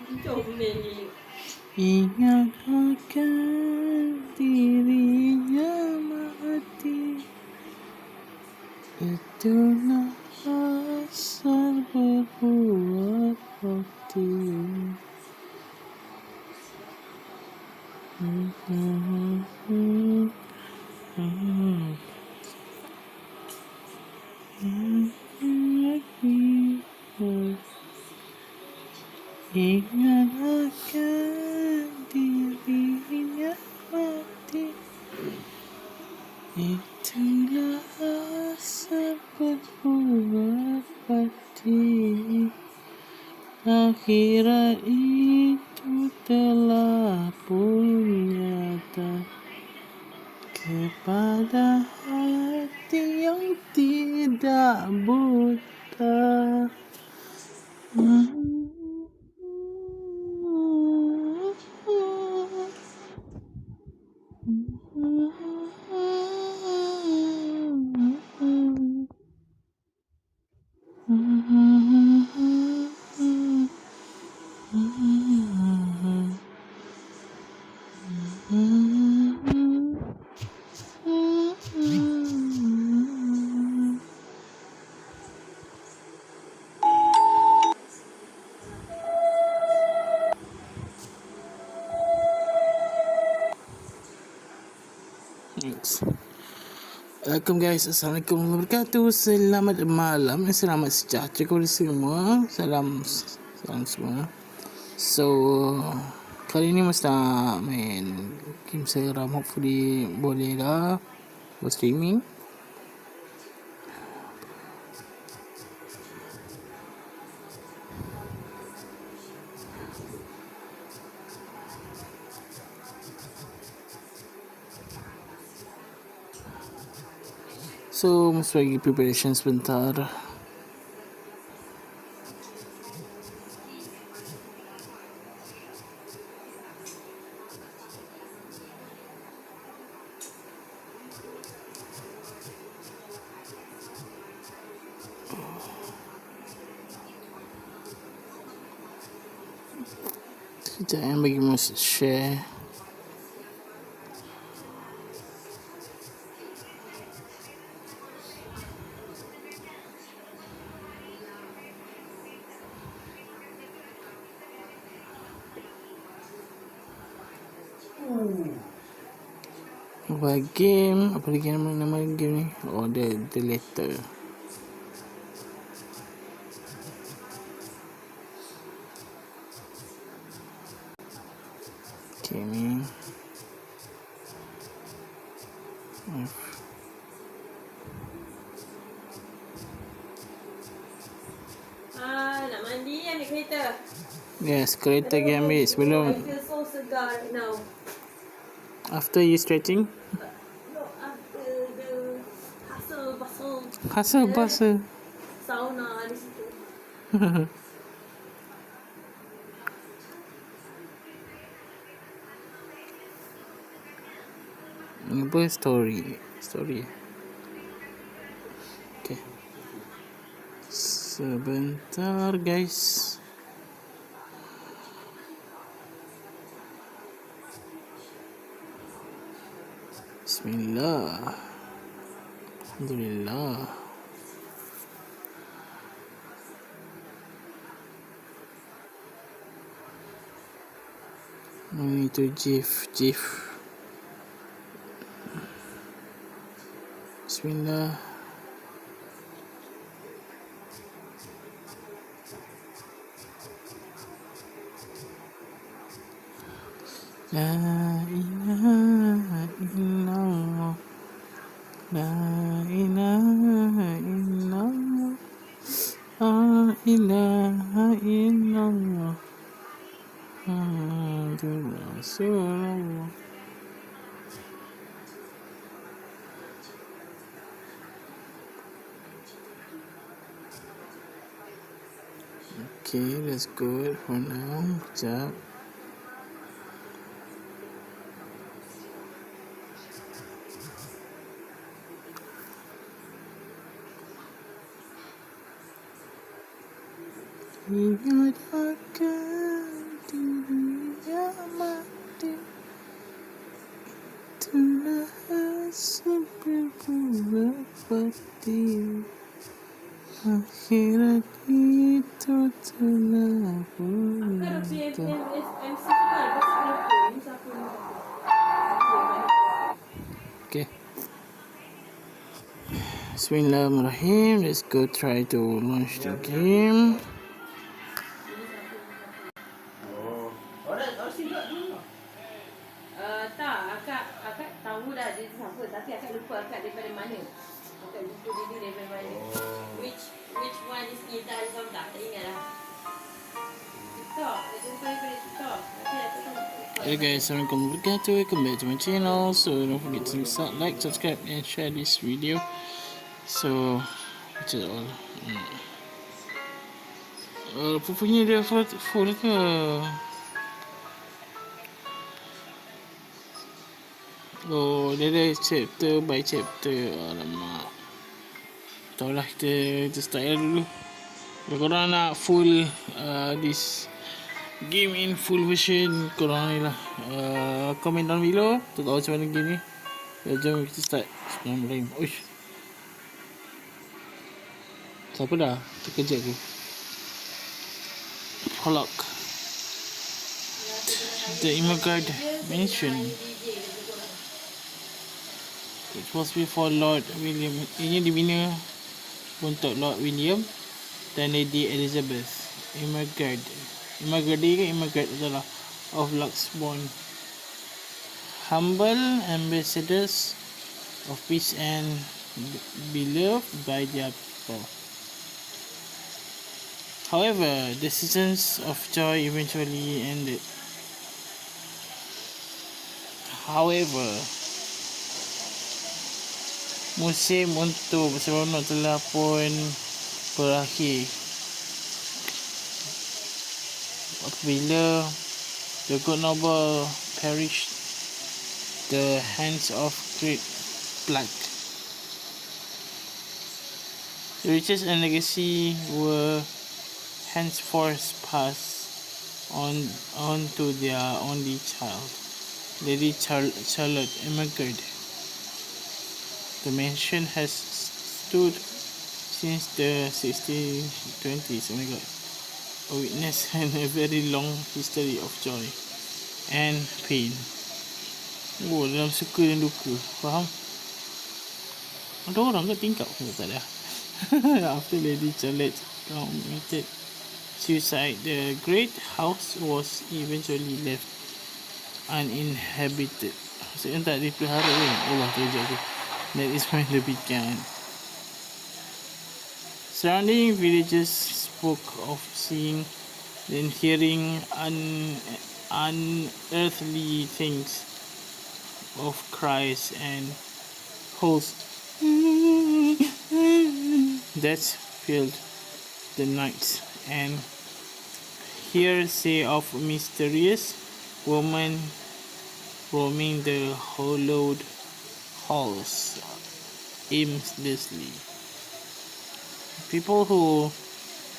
Ingat akan dirinya mati, itulah asal berbuat bakti. Ingat akan dirinya mati, itulah asal berbuat bakti. Akhirat itu telah pun nyata kepada hati yang tidak buta. Assalamualaikum guys, Assalamualaikum warahmatullahi wabarakatuh. Selamat malam, selamat sejahtera kepada semua. Salam semua. So kali ni mesti nak main game seram. Hopefully boleh lah buat streaming. So mesti bagi preparation sebentar. Sekejap yang bagi mesti share. Apa game? Apa lagi nama game ni? Oh, the letter. Okay ni. Nak mandi ambil kereta. Yes, kereta pergi ambil sebelum. I feel so segar right now. After you stretching? No, after the hustle Hustle. sauna di situ. Apa story. Okay. Sebentar guys. Bismillah. Alhamdulillah. Itu GIF. Bismillah. La ilaha illallah. La ilaha illallah. La ilaha illallah. Muhammadur Rasulullah. Okay, that's good for now. Sekejap. Ingat akan sampai mendapati akhirat itu telah Angkat berita. MC kan pasal ni siapa ni? Okay. Bismillahirrahmanirrahim. Let's go try to launch the game. Tak, akak tahu dah dia siapa, tapi akak lupa akak daripada mana. Akak lupa dia daripada mana. Which one is entah siapa tak ingat lah. TikTok, dia lupa daripada TikTok. Nanti akak tahu. Hey guys, Assalamualaikum warahmatullahi wabarakatuh. Welcome back to my channel. So don't forget to like, subscribe and share this video. So which is all. Apa punya dia full ke? Oh, dia ada chapter by chapter. Alamak. Taulah kita start dulu. Kalau korang nak full this game in full version, korang ni lah comment down below. Tak tahu macam mana game ni. Jom kita start. Bismillahirrahmanirrahim. Uish. Siapa dah? Terkejut aku. Prologue. The immigrant mansion. It was before Lord William. Ini dibina untuk Lord William dan Lady Elizabeth. Immigrant adalah of Luxbourne. Humble ambassadors of peace and beloved by their people. However, the seasons of joy eventually ended. Musim untuk seronok telah pun berakhir apabila the good noble perished the hands of great plague. The riches and legacy were henceforth passed on to their only child, Lady Charlotte Immigrant. The mansion has stood since the 1620s. Oh my god. A witness and a very long history of joy and pain. Oh, dalam suka dan duka. Faham? Ada orang ke tingkap? Tak ada. After Lady Charlotte committed suicide, the great house was eventually left uninhabited. Maksudnya tak dipelihara kan? Allah, terkejut aku. That is when they began. Surrounding villages spoke of seeing and hearing unearthly things, of cries and holes that filled the nights, and hearsay of mysterious woman roaming the hollowed halls aimlessly. People who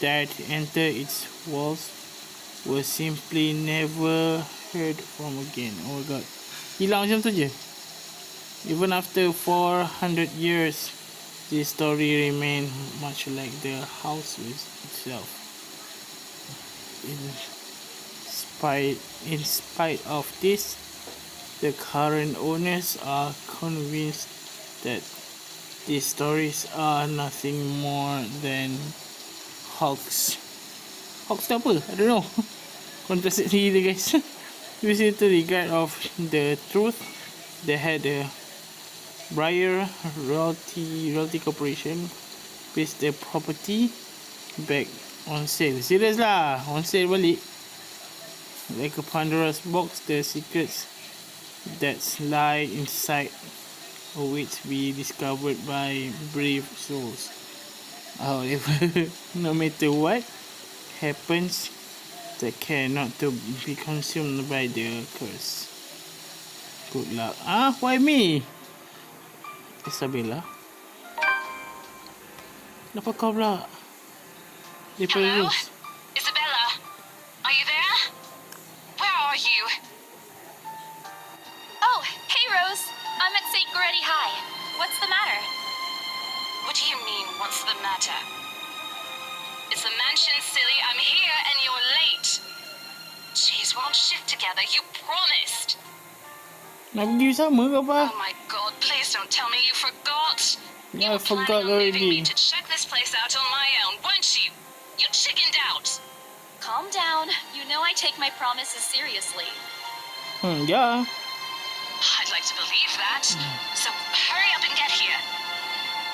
dared enter its walls were simply never heard from again. Oh my god. Hilang macam tu je. Even after 400 years, this story remained much like the house itself. In spite of this, the current owners are convinced that these stories are nothing more than hoax. Hoax tu apa? I don't know. Contrasted gila guys. Using to regard of the truth, they had a Briar Realty Corporation placed their property back on sale. Serious lah, on sale balik. Like a Pandora's box, the secrets that lie inside await to be discovered by brave souls. However, no matter what happens, they cannot to be consumed by the curse. Good luck. Why me? Isabella? Kenapa kau pula? Hello? Isabella? Are you there? Where are you? Oh, hey Rose. I'm at St. Goretti High. What's the matter? It's a mansion, silly. I'm here and you're late. Jeez, we're on shift together. You promised. Nak pergi sama ke apa? Oh my god, please don't tell me you forgot. Yeah, I were forgot planning on leaving me already. to check this place out on my own, weren't you? You chickened out. Calm down. You know I take my promises seriously. Yeah. I'd like to believe that. So hurry up and get here.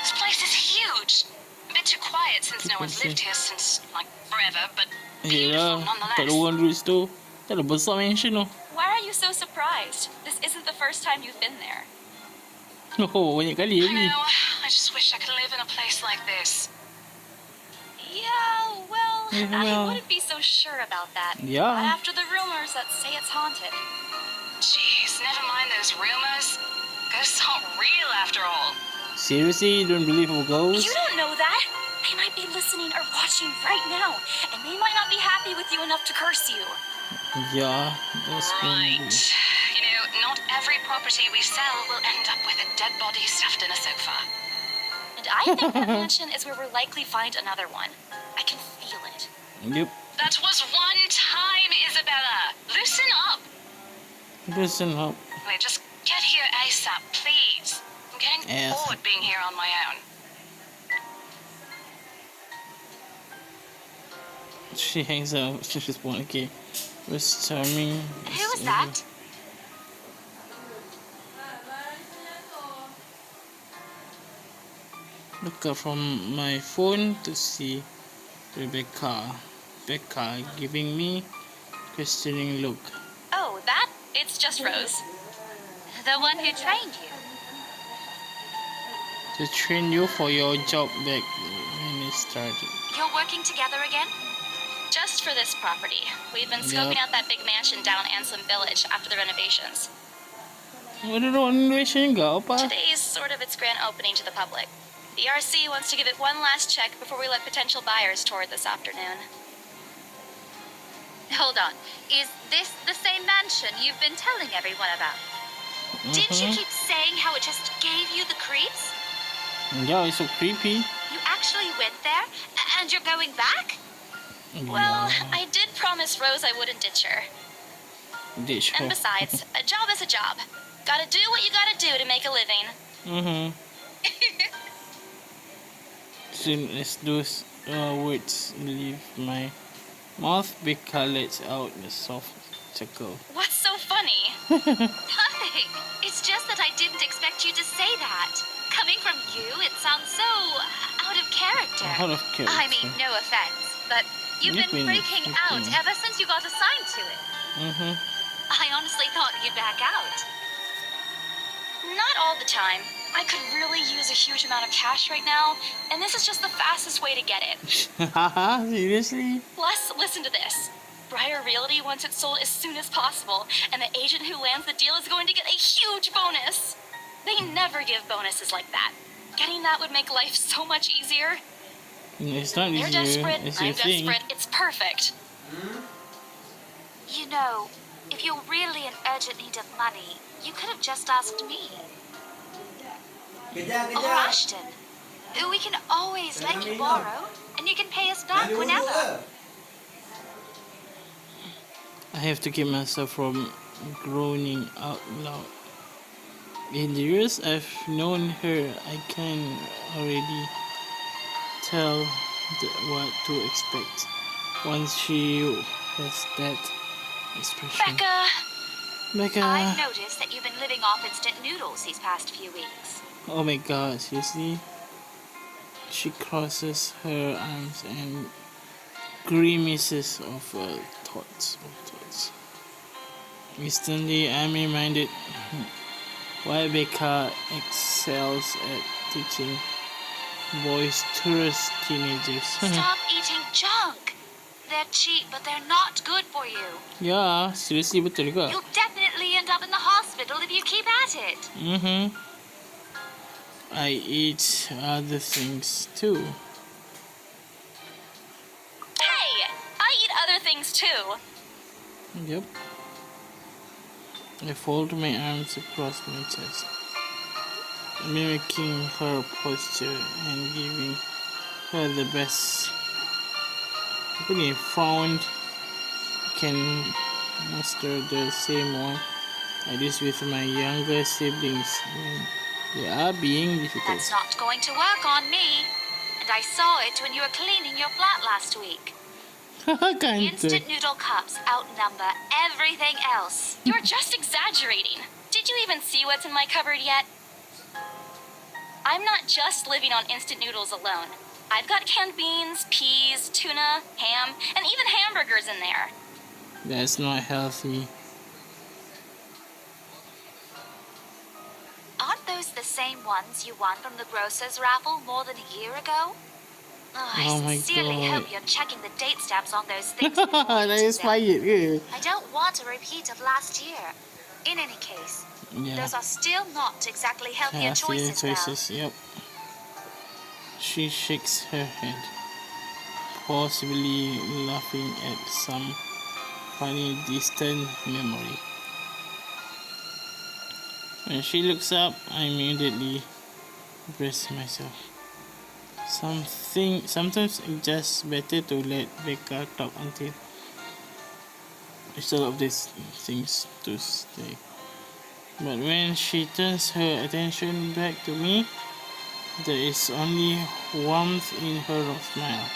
This place is huge. A bit too quiet since no one's lived here since, like, forever, but beautiful Yelah, tak ada nonetheless. orang duduk situ. Tak ada besar mansion tu. Why are you so surprised? This isn't the first time you've been there. Oh, banyak kali I lagi. know. I just wish I could live in a place like this. Yeah, well, I well. wouldn't be so sure about that. Yeah. Not after the rumors that say it's haunted. Jeez, never mind those rumors. Ghosts aren't real after all. Seriously, you don't believe in ghosts? You don't know that. They might be listening or watching right now, and they might not be happy with you enough to curse you. Yeah, that's Right. right. You know, not every property we sell will end up with a dead body stuffed in a sofa. And I think that mansion is where we'll likely find another one. I can feel it. Yep. That was one time, Isabella. Loosen up. Listen up. Wait, just get here ASAP, please. I'm getting ASAP. bored being here on my own. She hangs out. She just wants, okay. What's charming? Who was that? Look up from my phone to see Rebecca. Becca giving me questioning look. Oh, that? It's just Rose. The one who trained you. To train you for your job back when it started. You're working together again? Just for this property. We've been scoping Yep. out that big mansion down Ansem Village after the renovations. Ada renovation ke apa? Today is sort of its grand opening to the public. The RC wants to give it one last check before we let potential buyers tour it this afternoon. Hold on. Is this the same mansion you've been telling everyone about? Didn't you keep saying how it just gave you the creeps? Yeah, it's so creepy. You actually went there? And you're going back? Well, Yeah. I did promise Rose I wouldn't ditch her. Ditch her. And besides, a job is a job. Gotta do what you gotta do to make a living. Soon as those words leave my mouth, Becca lets out a soft chuckle. What's so funny? Nothing. It's just that I didn't expect you to say that. Coming from you, it sounds so out of character. Out of character. I mean, no offense, but you've been freaking out ever since you got assigned to it. I honestly thought you'd back out. Not all the time. I could really use a huge amount of cash right now, and this is just the fastest way to get it. Haha, seriously? Plus, listen to this. Briar Realty wants it sold as soon as possible, and the agent who lands the deal is going to get a huge bonus. They never give bonuses like that. Getting that would make life so much easier. It's not They're easier. desperate, It's I'm your thing. desperate, it's perfect. You know, if you're really in urgent need of money, you could have just asked me. Or Ashton. We can always let you borrow, and you can pay us back whenever. I have to keep myself from groaning out loud. In the years I've known her, I can already tell what to expect once she has that expression. Becca. I've noticed that you've been living off instant noodles these past few weeks. Oh my god, seriously? She crosses her arms and grimaces of thoughts. Instantly, I'm reminded why Becca excels at teaching boisterous teenagers. Stop eating junk. They're cheap, but they're not good for you. Yeah, seriously, betul juga. You'll definitely end up in the hospital if you keep at it. I eat other things too. Hey, I eat other things too. Yep. I fold my arms across my chest, mimicking her posture and giving her the best found can master the same one. I do with my younger siblings when they are being difficult. That's not going to work on me. And I saw it when you were cleaning your flat last week. The instant noodle cups outnumber everything else. You're just exaggerating. Did you even see what's in my cupboard yet? I'm not just living on instant noodles alone. I've got canned beans, peas, tuna, ham, and even hamburgers in there. That's not healthy. Aren't those the same ones you won from the grocer's raffle more than a year ago? Oh my I sincerely God. hope you're checking the date stamps on those things. That inspired you. I don't want a repeat of last year. In any case, Yeah. those are still not exactly healthier Healthier choices, choices, yep. She shakes her head, possibly laughing at some funny distant memory. When she looks up, I immediately brace myself. Sometimes it's just better to let Becca talk until instead of these things to stay. But when she turns her attention back to me, there is only warmth in her smile.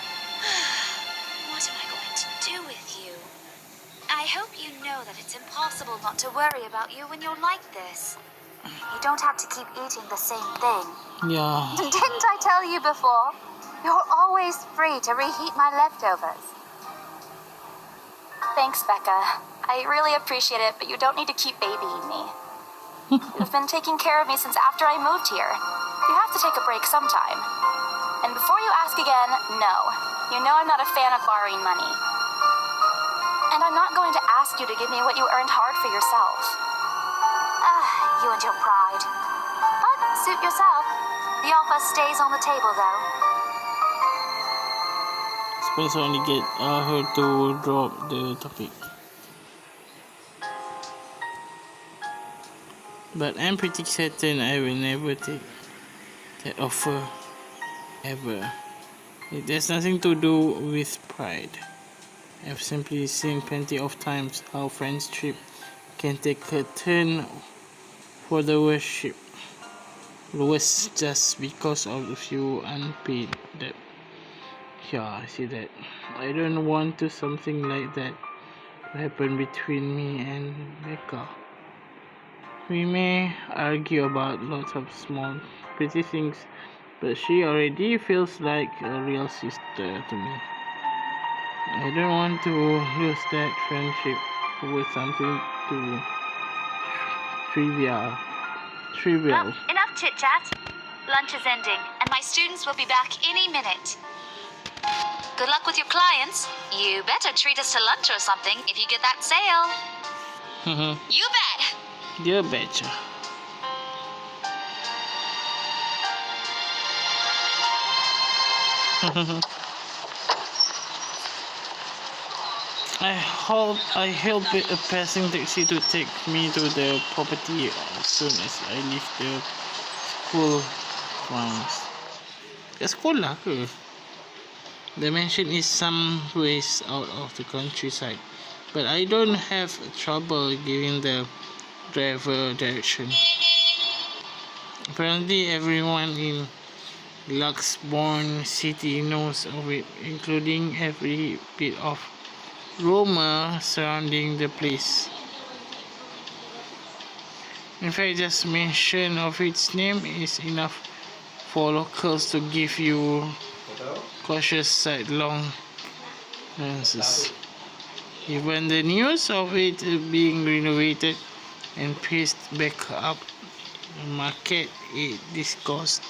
What am I going to do with you? I hope you know that it's impossible not to worry about you when you're like this. You don't have to keep eating the same thing. Yeah. Didn't I tell you before? You're always free to reheat my leftovers. Thanks, Becca. I really appreciate it, but you don't need to keep babying me. You've been taking care of me since after I moved here. You have to take a break sometime. And before you ask again, no. You know I'm not a fan of borrowing money. And I'm not going to ask you to give me what you earned hard for yourself. You and your pride. But suit yourself. The offer stays on the table, though. Suppose I only get her to drop the topic. But I'm pretty certain I will never take that offer. Ever. It has nothing to do with pride. I've simply seen plenty of times how friendship can take a turn for the worst just because of a few unpaid debt. Yeah, I see that. I don't want to something like that to happen between me and Becca. We may argue about lots of small petty things, but she already feels like a real sister to me. I don't want to lose that friendship over something too trivial. Well, enough chit-chat. Lunch is ending, and my students will be back any minute. Good luck with your clients. You better treat us to lunch or something if you get that sale. You bet. You betcha. I help a passing taxi to take me to the property as soon as I leave the school grounds. The sekolah ke? The mansion is some ways out of the countryside, but I don't have trouble giving the driver direction. Apparently everyone in Luxbourne City knows of it, including every bit of rumor surrounding the place. In fact, just mention of its name is enough for locals to give you cautious sidelong glances. Even the news of it being renovated and pieced back up the market, it discussed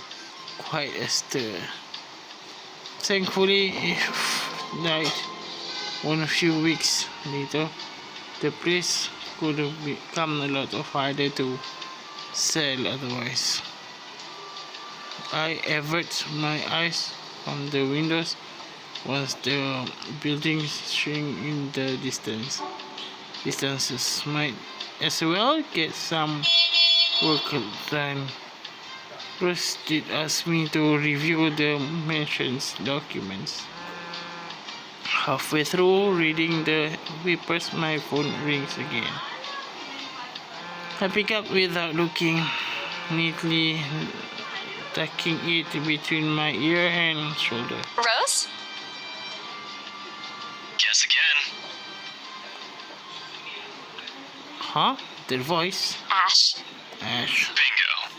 quite a stir. Thankfully, it died a few weeks later. The place could have become a lot harder to sell otherwise. I avert my eyes from the windows once the buildings shrink in the distances. Might as well get some work done Rose did ask me to review the mentioned documents. Halfway through reading the papers, my phone rings again. I pick up without looking, neatly tucking it between my ear and shoulder. Rose? Guess again. Huh? That voice? Ash. Ash. Bingo.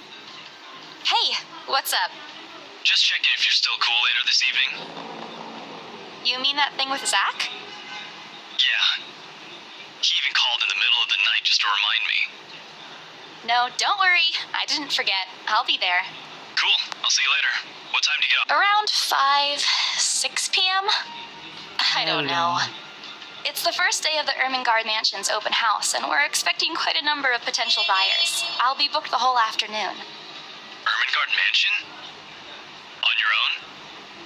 Hey, what's up? Just checking if you're still cool later this evening. You mean that thing with Zach? Yeah. He even called in the middle of the night just to remind me. No, don't worry. I didn't forget. I'll be there. Cool. I'll see you later. What time do you get up? Around 6 p.m.? I don't know. It's the first day of the Ermengarde Mansion's open house, and we're expecting quite a number of potential buyers. I'll be booked the whole afternoon. Ermengarde Mansion? On your own?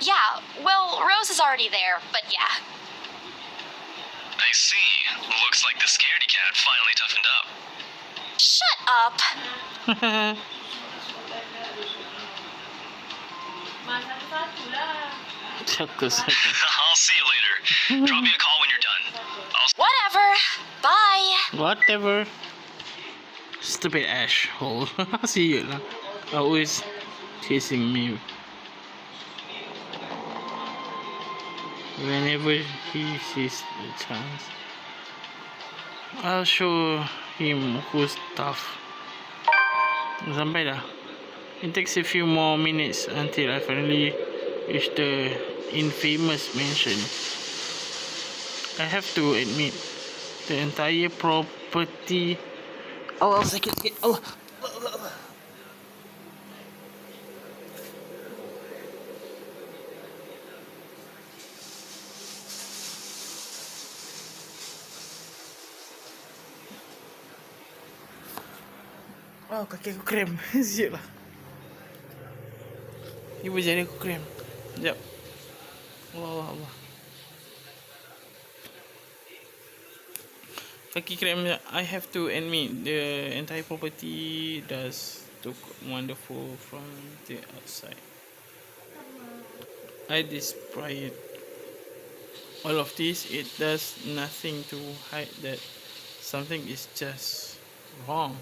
Yeah, well, Rose is already there, but yeah. I see. Looks like the scaredy cat finally toughened up. Shut up! Mak satu-satu lah. I'll see you later. Drop me a call when you're done. Whatever. Bye. Whatever. Stupid Ash hole. See you lah. Always chasing me. Whenever he sees the chance, I'll show him who's tough. Sampai dah. It takes a few more minutes until I finally reach the infamous mansion. I have to admit, the entire property. Oh, sakit sikit. Allah. Oh, kaki aku krem. Siap lah. Ibu jari aku krem. Sekejap. Allah. Kaki krem. I have to admit, the entire property does look wonderful from the outside. Despite all of this, it does nothing to hide that something is just wrong.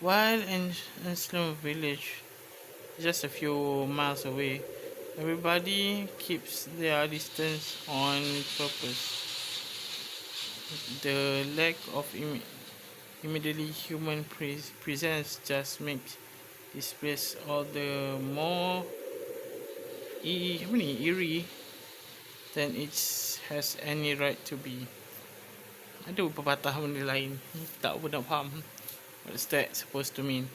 While in Sloan Village, just a few miles away, everybody keeps their distance on purpose. The lack of immediately human presence just makes this place all the more eerie than it has any right to be. Ada pepatah benda lain, tak pun nak faham. What's that supposed to mean?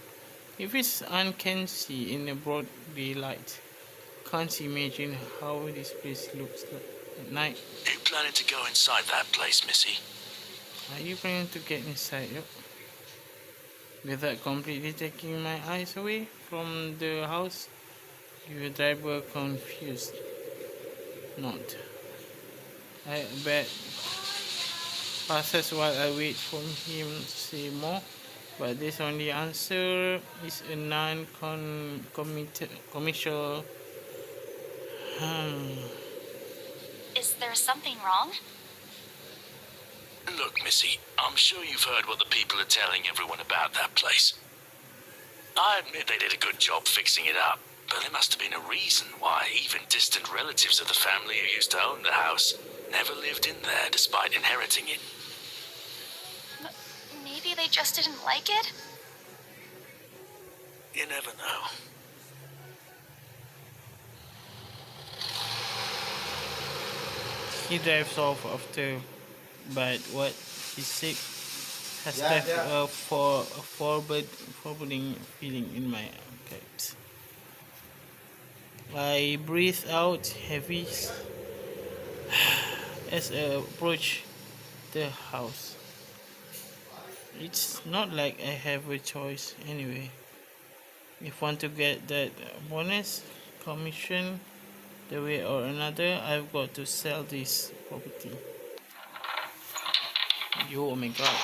If it's uncanny in a broad daylight, can't imagine how this place looks like at night. Are you planning to go inside that place, Missy? Are you planning to get inside? Yep. Without completely taking my eyes away from the house, your driver confused. Not. I bet passes while I wait for him to say more. But this only answer is a non-commercial. Is there something wrong? Look, Missy, I'm sure you've heard what the people are telling everyone about that place. I admit they did a good job fixing it up, but there must have been a reason why even distant relatives of the family who used to own the house never lived in there despite inheriting it. Maybe they just didn't like it? You never know. He drives off after, but what he said has left a foreboding feeling in my gut. I breathe out heavy as I approach the house. It's not like I have a choice anyway. If I want to get that bonus commission the way or another, I've got to sell this property. Oh my god.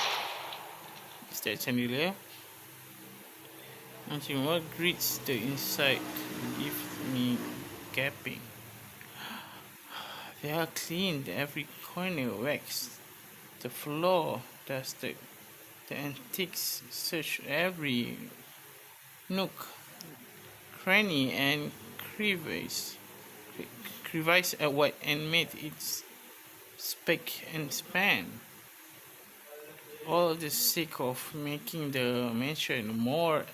Is that chandelier? Until what greets the inside leaves me gaping. They are cleaned, every corner waxed, the floor dusted, the antiques searched every nook, cranny, and crevice at what and made its spick and span. All the sake of making the mansion more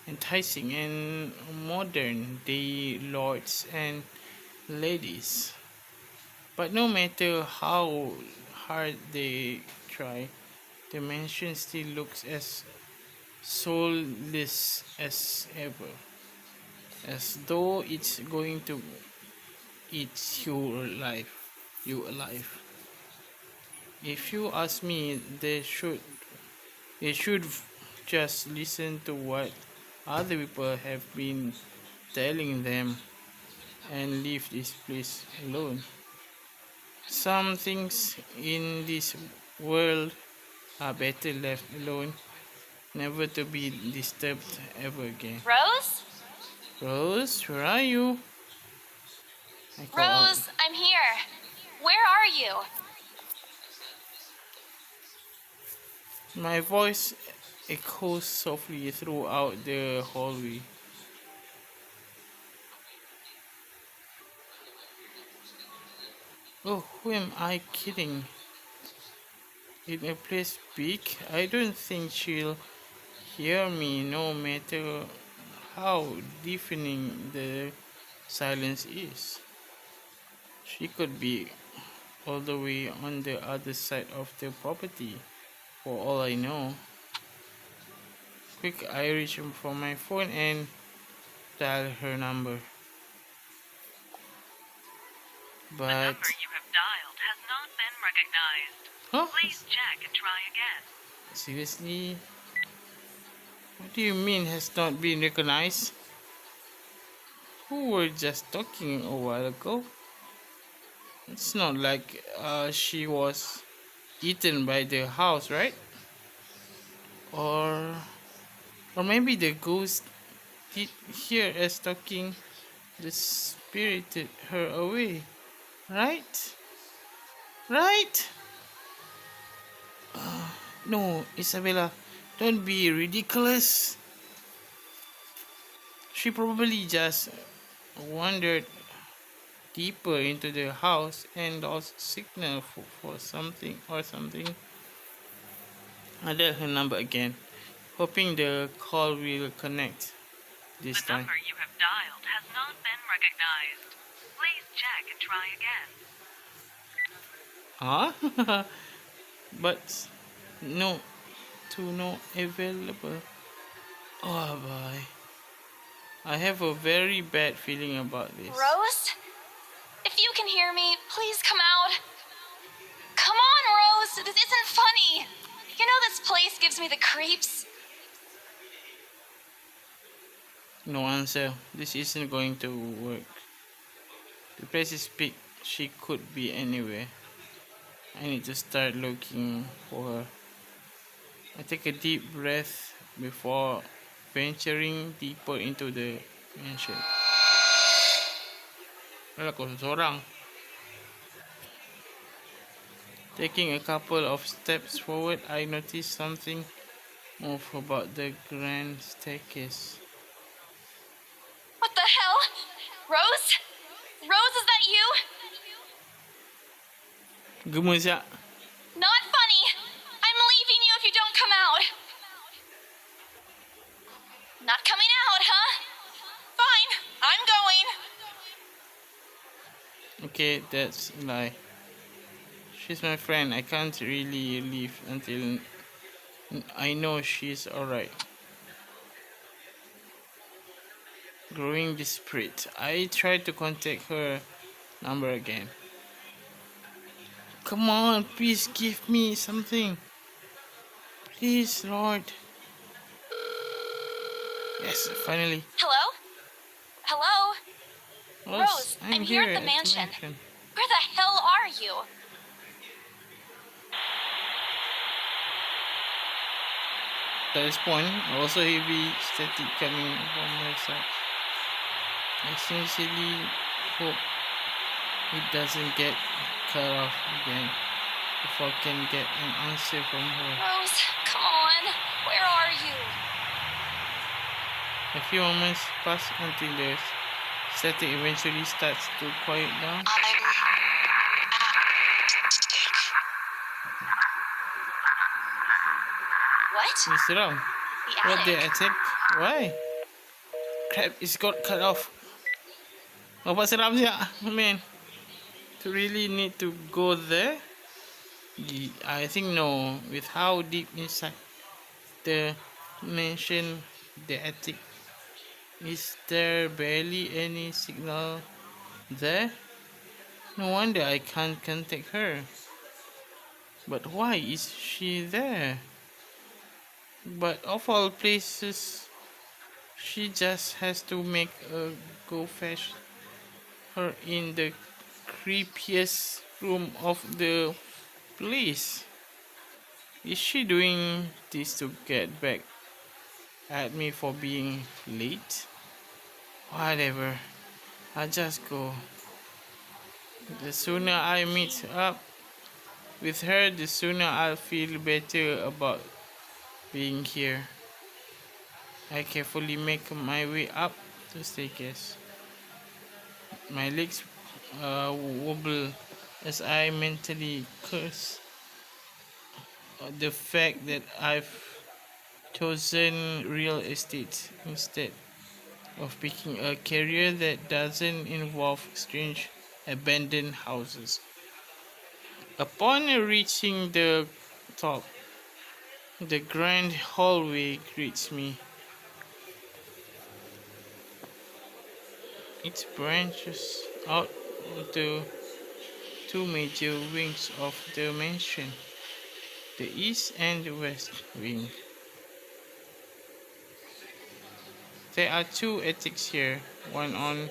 enticing and modern, the lords and ladies. But no matter how hard they try, the mansion still looks as soulless as ever, as though it's going to eat you alive. If you ask me, they should just listen to what other people have been telling them and leave this place alone. Some things in this world are better left alone, never to be disturbed ever again. Rose? Rose, where are you? I call out. Rose, I'm here. Where are you? My voice echoes softly throughout the hallway. Oh, who am I kidding? In a place big, I don't think she'll hear me no matter how deafening the silence is. She could be all the way on the other side of the property, for all I know. Quick, I reach for my phone and dial her number. The But number you have dialed has not been recognized. huh? Please check and try again. Seriously? What do you mean has not been recognized? Who were just talking a while ago? It's not like she was eaten by the house, right? Or maybe the ghost did hear us talking, the spirited her away, right? Right? No, Isabella, don't be ridiculous. She probably just wandered deeper into the house and lost signal for something or something. I dial her number again, hoping the call will connect this The time. number you have dialed has not been recognized. Please check and try again. Huh? But no available. Oh boy. I have a very bad feeling about this. Rose? If you can hear me, please come out. Come on, Rose. This isn't funny. You know this place gives me the creeps. No answer. This isn't going to work. The place is big. She could be anywhere. I need to start looking for her. I take a deep breath before venturing deeper into the mansion. Wala ko seorang. Taking a couple of steps forward, I notice something off about the grand staircase. What the hell? Rose? Rose, is that you? Gemes ya. Not funny. I'm leaving you if you don't come out. Not coming out, huh? Fine, I'm going. Okay, that's a lie. She's my friend. I can't really leave until I know she's alright. Growing desperate, I tried to contact her number again. Come on, please give me something. Please, Lord. Yes, finally. Hello? Hello? Rose, I'm I'm here at the the mansion. Where the hell are you? the response. Also heavy static coming from my side. I sincerely hope it doesn't get cut off again before I can get an answer from her. Rose, come on. Where are you? A few moments pass until the static eventually starts to quiet down. What? Mr. Ram, The what they attic. attack? Why? Crap, it's got cut off. Bapak seram siap, man. To really need to go there? I think no. With how deep inside the mansion, the attic, is there barely any signal there? No wonder I can't contact her. But why is she there? But of all places, she just has to make a go fetch her in the creepiest room of the place. Is she doing this to get back at me for being late? Whatever, I'll just go. The sooner I meet up with her, the sooner I'll feel better about being here. I carefully make my way up the staircase. My legs wobble as I mentally curse the fact that I've chosen real estate instead of picking a career that doesn't involve strange abandoned houses. Upon reaching the top, the grand hallway greets me. It branches out into two major wings of the mansion, the east and the west wing. There are two attics here, one on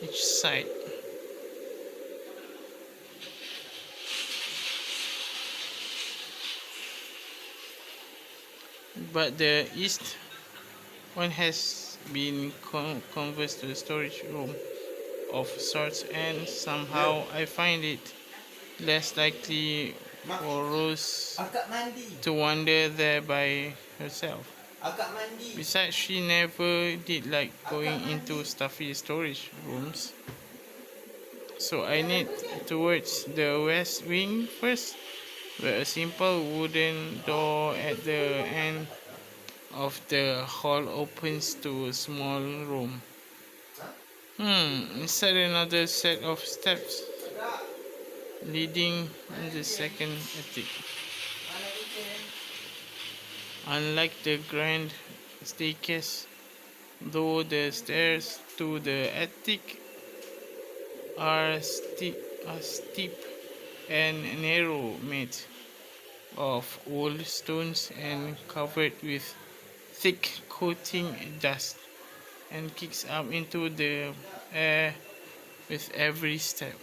each side. But the east one has been converted to a storage room of sorts, and somehow I find it less likely for Rose to wander there by herself. Besides, she never did like going into stuffy storage rooms. So I need towards the west wing first, where a simple wooden door at the end of the hall opens to a small room. Inside another set of steps leading in the second attic. Unlike the grand staircase, though, the stairs to the attic are steep and narrow, made of old stones and covered with thick coating dust, and kicks up into the air with every step.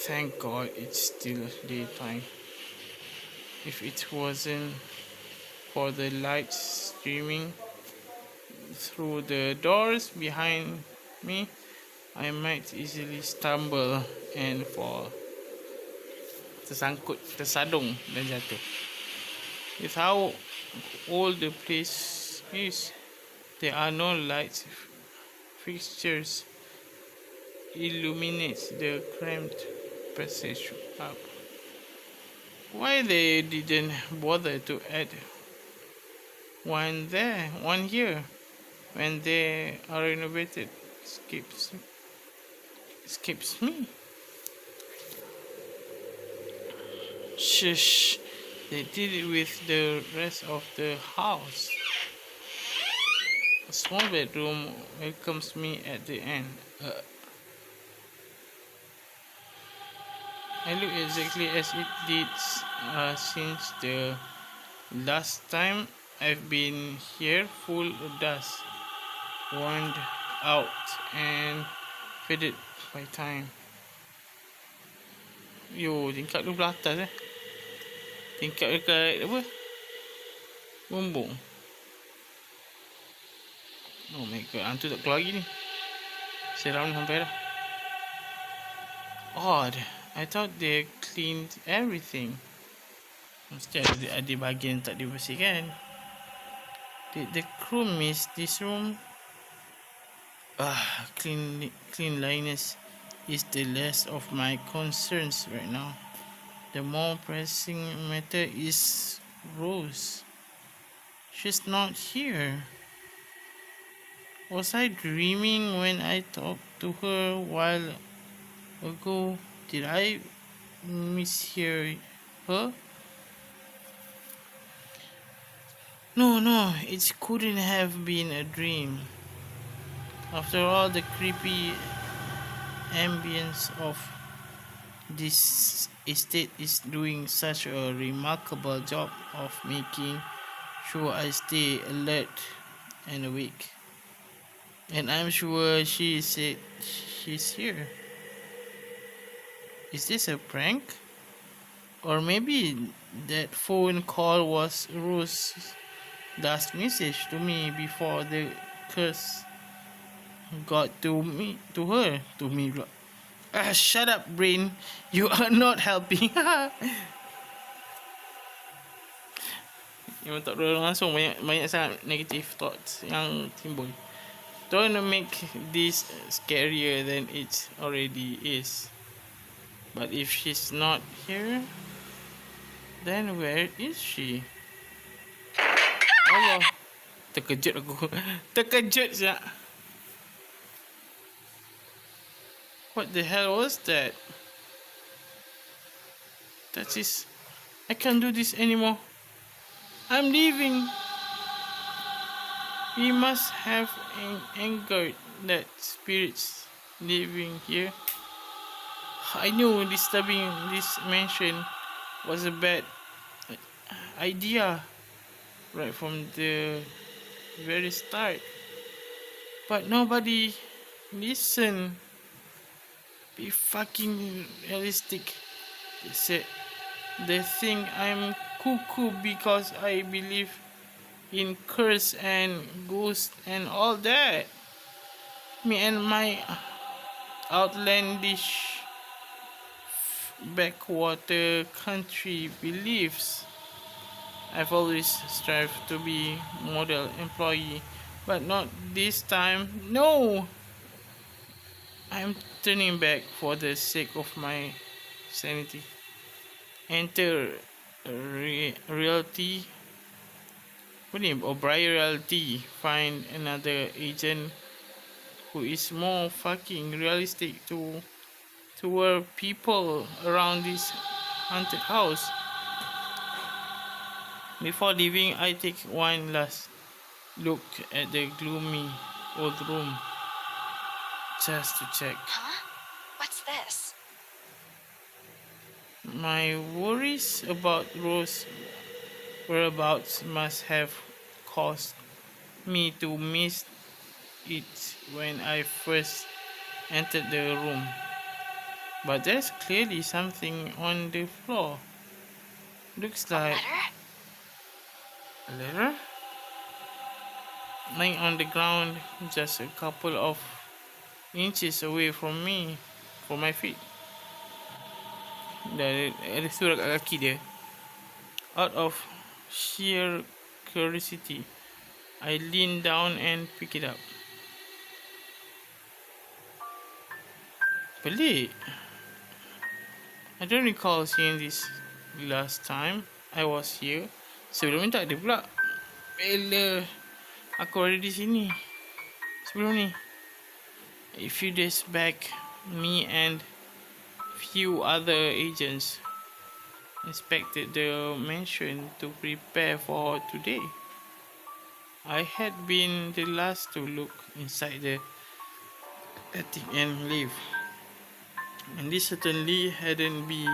Thank God it's still daytime. If it wasn't for the lights streaming through the doors behind me, I might easily stumble and fall. Tersangkut, tersadung dan jatuh. With how old the place is, there are no light fixtures illuminates the cramped passage up. Why they didn't bother to add one here when they are renovated escapes me. Shush, they did it with the rest of the house. A small bedroom welcomes me at the end. I look exactly as it did since the last time I've been here, full of dust, worn out and faded by time. Yo, tingkat 12 atas Tingkat dekat apa? Bumbung. Oh my god, hantu tak keluar lagi ni. Seram sampai dah. Odd. I thought they cleaned everything. Mesti ada bahagian tak dibersihkan. Did the crew miss this room? Cleanliness is the least of my concerns right now. The more pressing matter is Rose. She's not here. Was I dreaming when I talked to her a while ago? Did I mishear her? No, it couldn't have been a dream. After all, the creepy ambience of this estate is doing such a remarkable job of making sure I stay alert and awake. And I'm sure she said she's here. Is this a prank? Or maybe that phone call was Rose's last message to me before the curse got to her. Shut up, brain. You are not helping. Memang tak perlu langsung banyak sangat negative thoughts yang timbul. Don't make this scarier than it already is. But if she's not here, then where is she? Allah, terkejut aku. Terkejut siap. What the hell was that? That is, I can't do this anymore. I'm leaving. We must have angered that spirits living here. I knew disturbing this mansion was a bad idea right from the very start. But nobody listened. Be fucking realistic. They said they think I'm cuckoo because I believe in curse and ghosts and all that. Me and my outlandish backwater country beliefs. I've always strived to be model employee, but not this time. No! I'm turning back for the sake of my sanity. Enter reality. What name? O'Brien Reality. Find another agent who is more fucking realistic to where people around this haunted house. Before leaving, I take one last look at the gloomy old room. Just to check. Huh? What's this? My worries about Rose's whereabouts must have caused me to miss it when I first entered the room. But there's clearly something on the floor. Looks like a letter lying on the ground, just a couple of inches away from me, from my feet. Ada surat kat kaki dia. Out of sheer curiosity, I lean down and pick it up. Pelik. I don't recall seeing this last time I was here. Sebelum ni tak ada pula. Bila aku ada di sini. Sebelum ni. A few days back, me and few other agents inspected the mansion to prepare for today. I had been the last to look inside the attic and leave. And this certainly hadn't been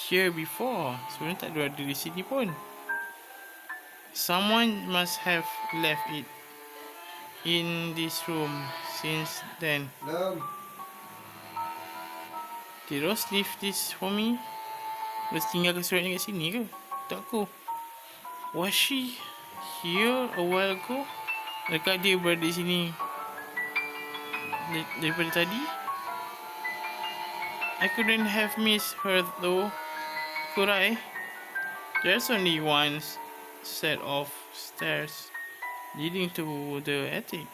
here before. Sebenarnya tak ada di sini pun. Someone must have left it in this room since then. Did Rose leave this for me? Rose tinggalkan surat ni kat sini ke? Tak aku. Was she here a while ago? Adakah dia berada di sini daripada tadi? I couldn't have missed her though, could I? There's only one set of stairs leading to the attic.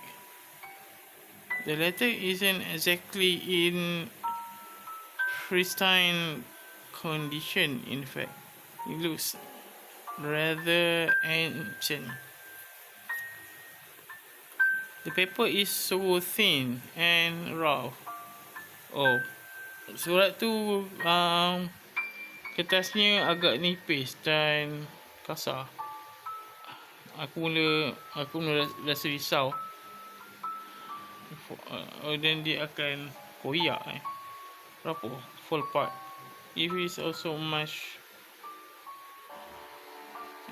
The latter isn't exactly in pristine condition, in fact. It looks rather ancient. The paper is so thin and rough. Oh, surat tu kertasnya agak nipis dan kasar. Aku mula rasa risau. Dan dia akan koyak berapa? Fall apart. If it's also much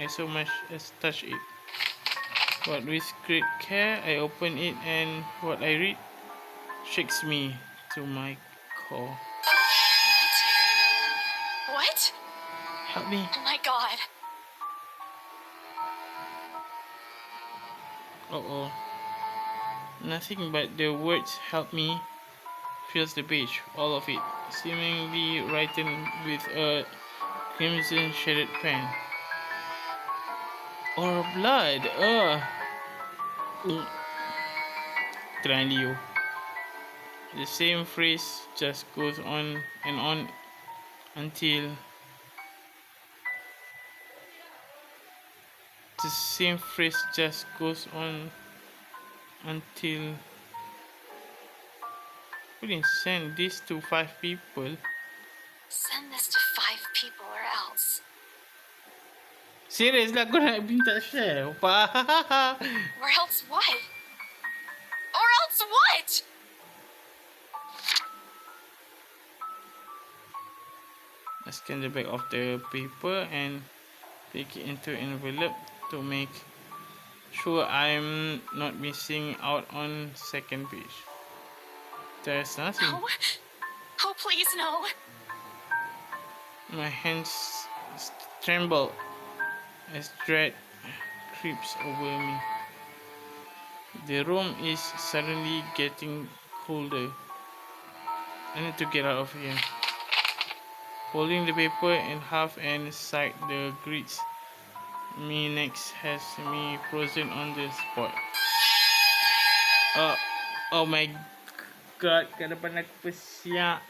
as touch it. But with great care I open it, and what I read shakes me to my core. What? Help me. Oh my god. Uh-oh. Nothing but the words "help me" fills the page, all of it, seemingly written with a crimson shaded pen. Or blood. Terang Leo. The same phrase just goes on and on until we didn't send this to 5 people. Send this to 5 people or else. Serius lah, kau nak minta share apa? Or else what? Or else what? I scan the back of the paper and take it into an envelope to make sure I'm not missing out on second page. There's nothing. No. Oh, please, no. My hands tremble as dread creeps over me. The room is suddenly getting colder. I need to get out of here. Folding the paper in half and side the greets INFINIX has me frozen on the spot. Oh my god, kat depan aku pesiak.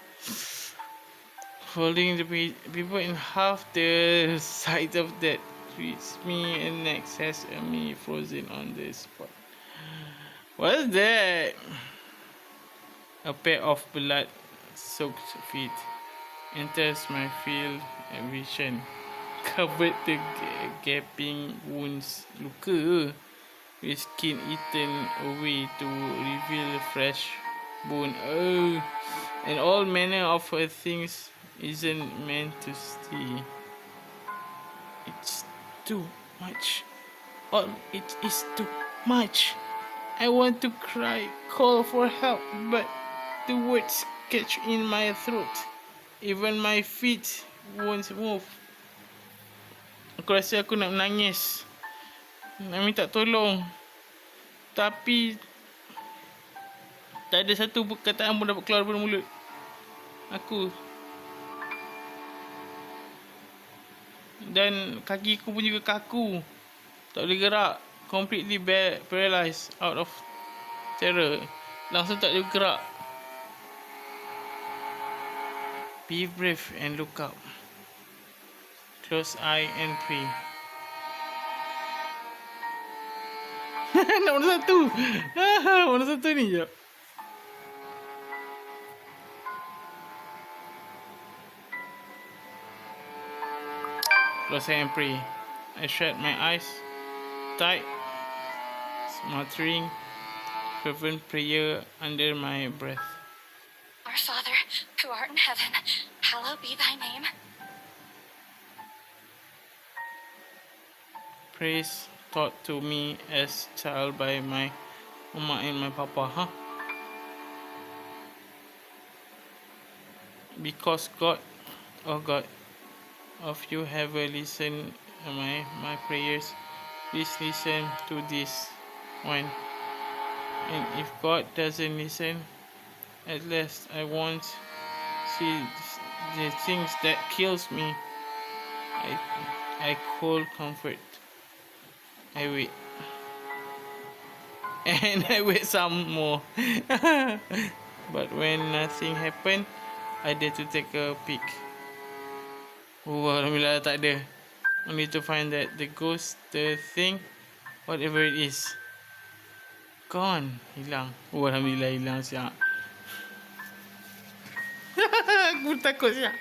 Folding the paper in half, the side of that greets me and next has me frozen on the spot. What's that? A pair of blood-soaked feet enters my field of vision, covered the gaping wounds, luka, with skin eaten away to reveal fresh bone. Oh, and all manner of things isn't meant to see. It's too much. All it is too much. I want to cry, call for help, but the words catch in my throat. Even my feet won't move. Aku rasa aku nak menangis, nak minta tolong, tapi tak ada satu perkataan pun dapat keluar daripada mulut aku. Dan kaki aku pun juga kaku, tak boleh gerak, completely paralyzed out of terror. Langsung tak boleh gerak. Be brave and look up. Close eye and pray. Nombor 1. Nombor 1 ni je. Close eye and pray. I shut my eyes tight, muttering fervent prayer under my breath. Our Father, who art in heaven, hallowed be thy name. Praise taught to me as child by my mama and my papa, Because God, oh God, of you have listened my prayers please listen to this one. And if God doesn't listen, at least I won't see the things that kills me. I call comfort. I wait. And I wait some more. But when nothing happened, I dare to take a peek. Oh, Alhamdulillah tak ada. Only to find that the ghost, the thing, whatever it is, gone. Hilang. Oh, Alhamdulillah hilang siap. Aku takut siap.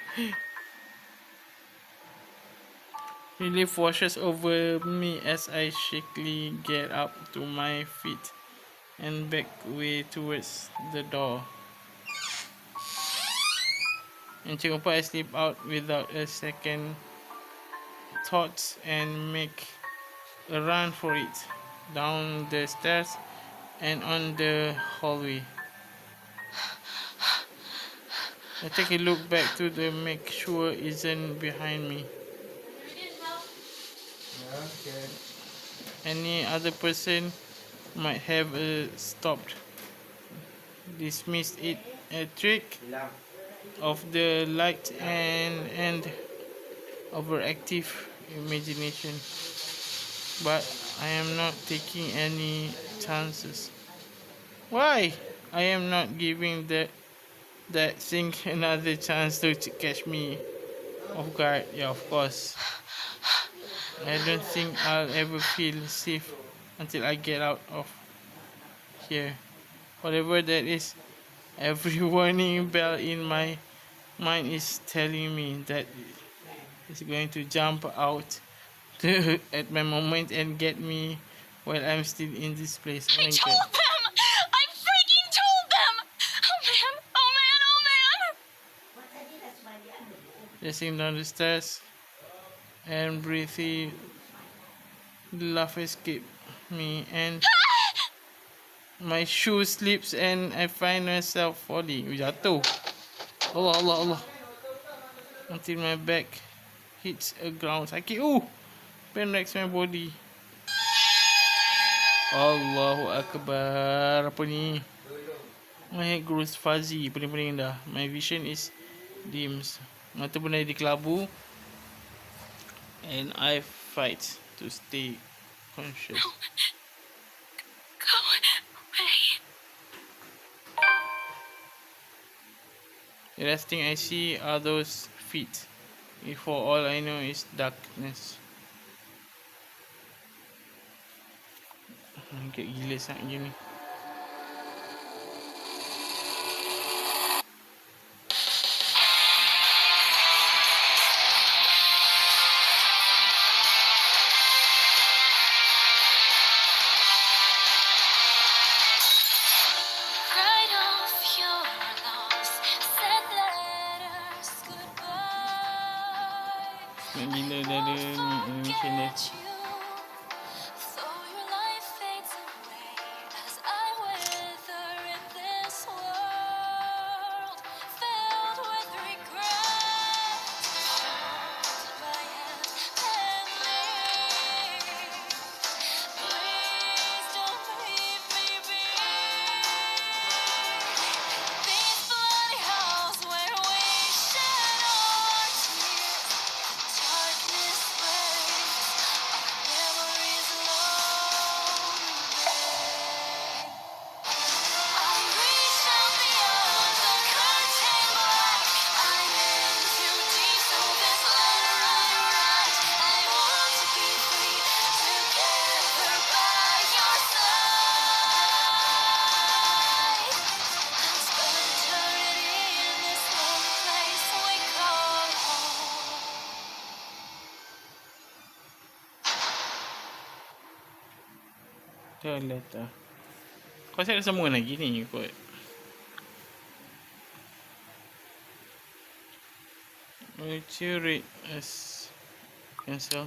Relief washes over me as I shakily get up to my feet and back way towards the door. And I slip out without a second thought and make a run for it, down the stairs and on the hallway. I take a look back to make sure it isn't behind me. Any other person might have stopped, dismissed it a trick of the light and overactive imagination. But I am not taking any chances. Why? I am not giving that thing another chance to catch me off guard. Yeah, of course. I don't think I'll ever feel safe until I get out of here. Whatever that is, every warning bell in my mind is telling me that it's going to jump out at my moment and get me while I'm still in this place. I told them! I freaking told them! Oh man, oh man, oh man! Racing down the stairs and breathy laugh escaped me and my shoe slips and I find myself falling. Jatuh. Allah, Allah, Allah. Until my back hits a ground. Sakit. Pain wrecks my body. Allahu Akbar. Apa ni? My head grows fuzzy. Pening-pening dah. My vision is dim. Mata pun dah dikelabu. And I fight to stay conscious. Go away. The last thing I see are those feet. Before all I know is darkness. Agak gila sangat gini. Write off your loss, send letters goodbye. Nak gila dah ada animation dia. Forget you, though your life fades away as I wither in this world filled with regret. Hold my hand and leave. Please don't leave me be. These bloody halls where we shed our tears, darkness breaks, our memories lonely. I reach out beyond the curtain black. I'm in too deep, so this letter I write. I want to be free, together by your side. And spend eternity in this lonely place we call home. The letter. Kau rasa ada sambungan lagi ni kot. Would you rate as cancel?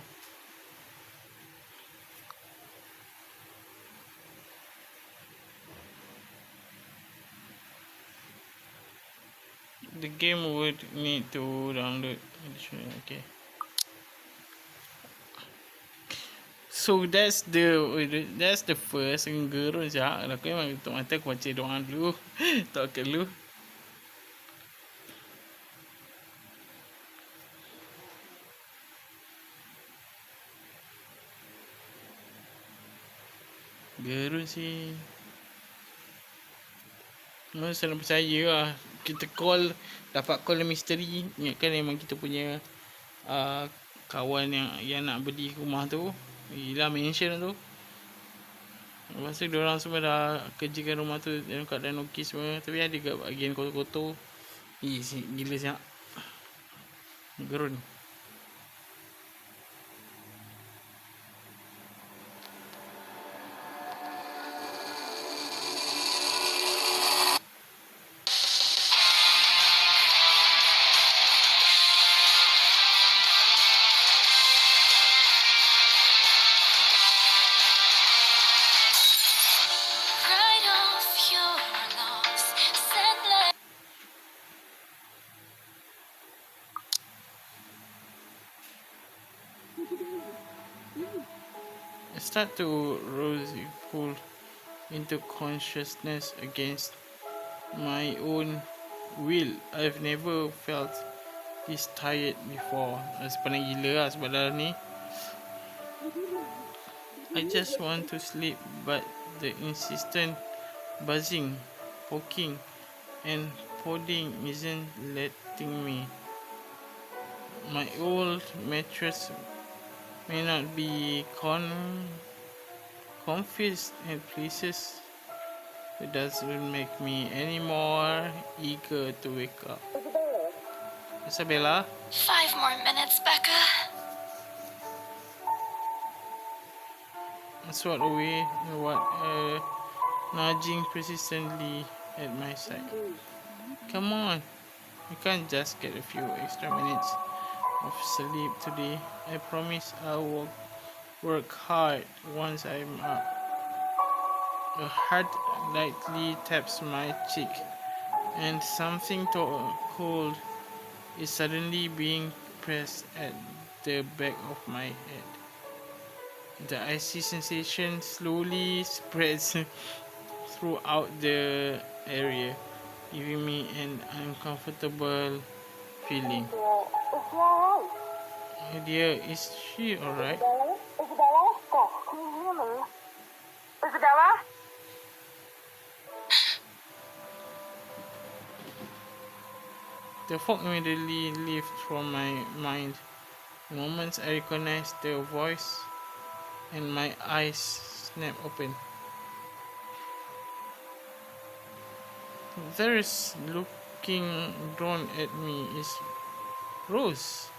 The game would need to download additional. Okay. So that's the first gerun Siak. Aku memang tutup mata aku baca doa dulu. Tawakkal dulu. Gerun sih. Memang selalu percaya lah. Kita call, dapat call misteri. Ingatkan memang kita punya kawan yang nak beli rumah tu. Yelah mention tu. Lepas tu diorang semua dah kerjakan rumah tu dalam keadaan okey semua. Tapi ada kat bahagian kotor-kotor. Gila siap. Gerun. Right off your nose, said let. I start to rosy pull into consciousness against my own will. I've never felt this tired before. Sepanjang gila lah sebab dalam ni. I just want to sleep, but the insistent buzzing, poking and prodding isn't letting me. My old mattress may not be confused in places. It doesn't make me any more eager to wake up. Isabella? 5 more minutes, Becca. I swat away what nudging persistently at my side. Come on, I can't just get a few extra minutes of sleep today. I promise I'll work hard once I'm up. A heart lightly taps my cheek, and something cold is suddenly being pressed at the back of my head. The icy sensation slowly spreads throughout the area, giving me an uncomfortable feeling. Oh dear, is she alright? The fog immediately lifted from my mind. The moment I recognized the voice, and my eyes snap open. There is looking down at me is Rose.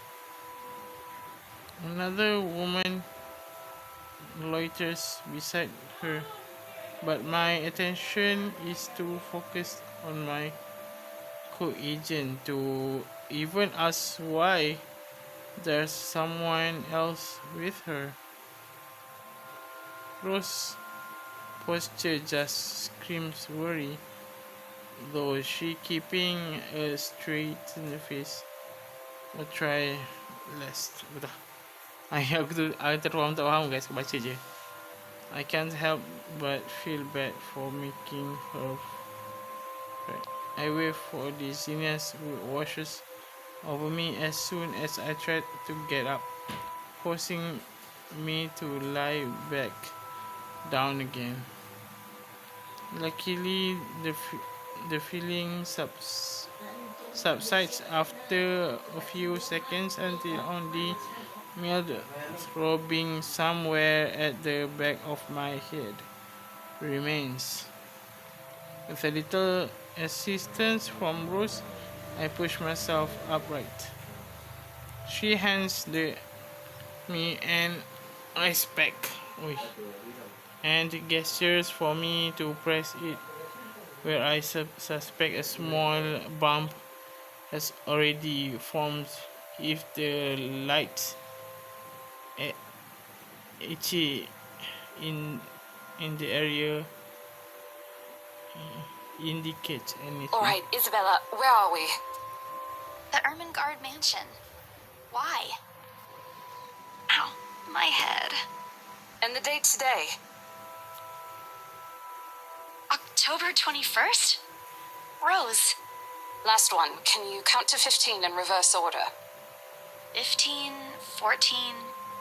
Another woman loiters beside her, but my attention is too focused on my co-agent to even ask why there's someone else with her. Rose's posture just screams worry, though she keeping a straight face. I'll try less. Aku terfaham tak faham guys, aku baca je. I can't help but feel bad for making her fret. I wait for the dizziness washes over me as soon as I tried to get up, forcing me to lie back down again. Luckily, the feeling subsides after a few seconds until only mild throbbing somewhere at the back of my head remains. With a little assistance from Rose, I push myself upright. She hands me an ice pack and gestures for me to press it where I suspect a small bump has already formed if the light itchy in the area indicates anything. Alright, Isabella, where are we? The Ermengarde mansion. Why? Ow, my head. And the date today? October 21st? Rose. Last one. Can you count to 15 in reverse order? 15, 14,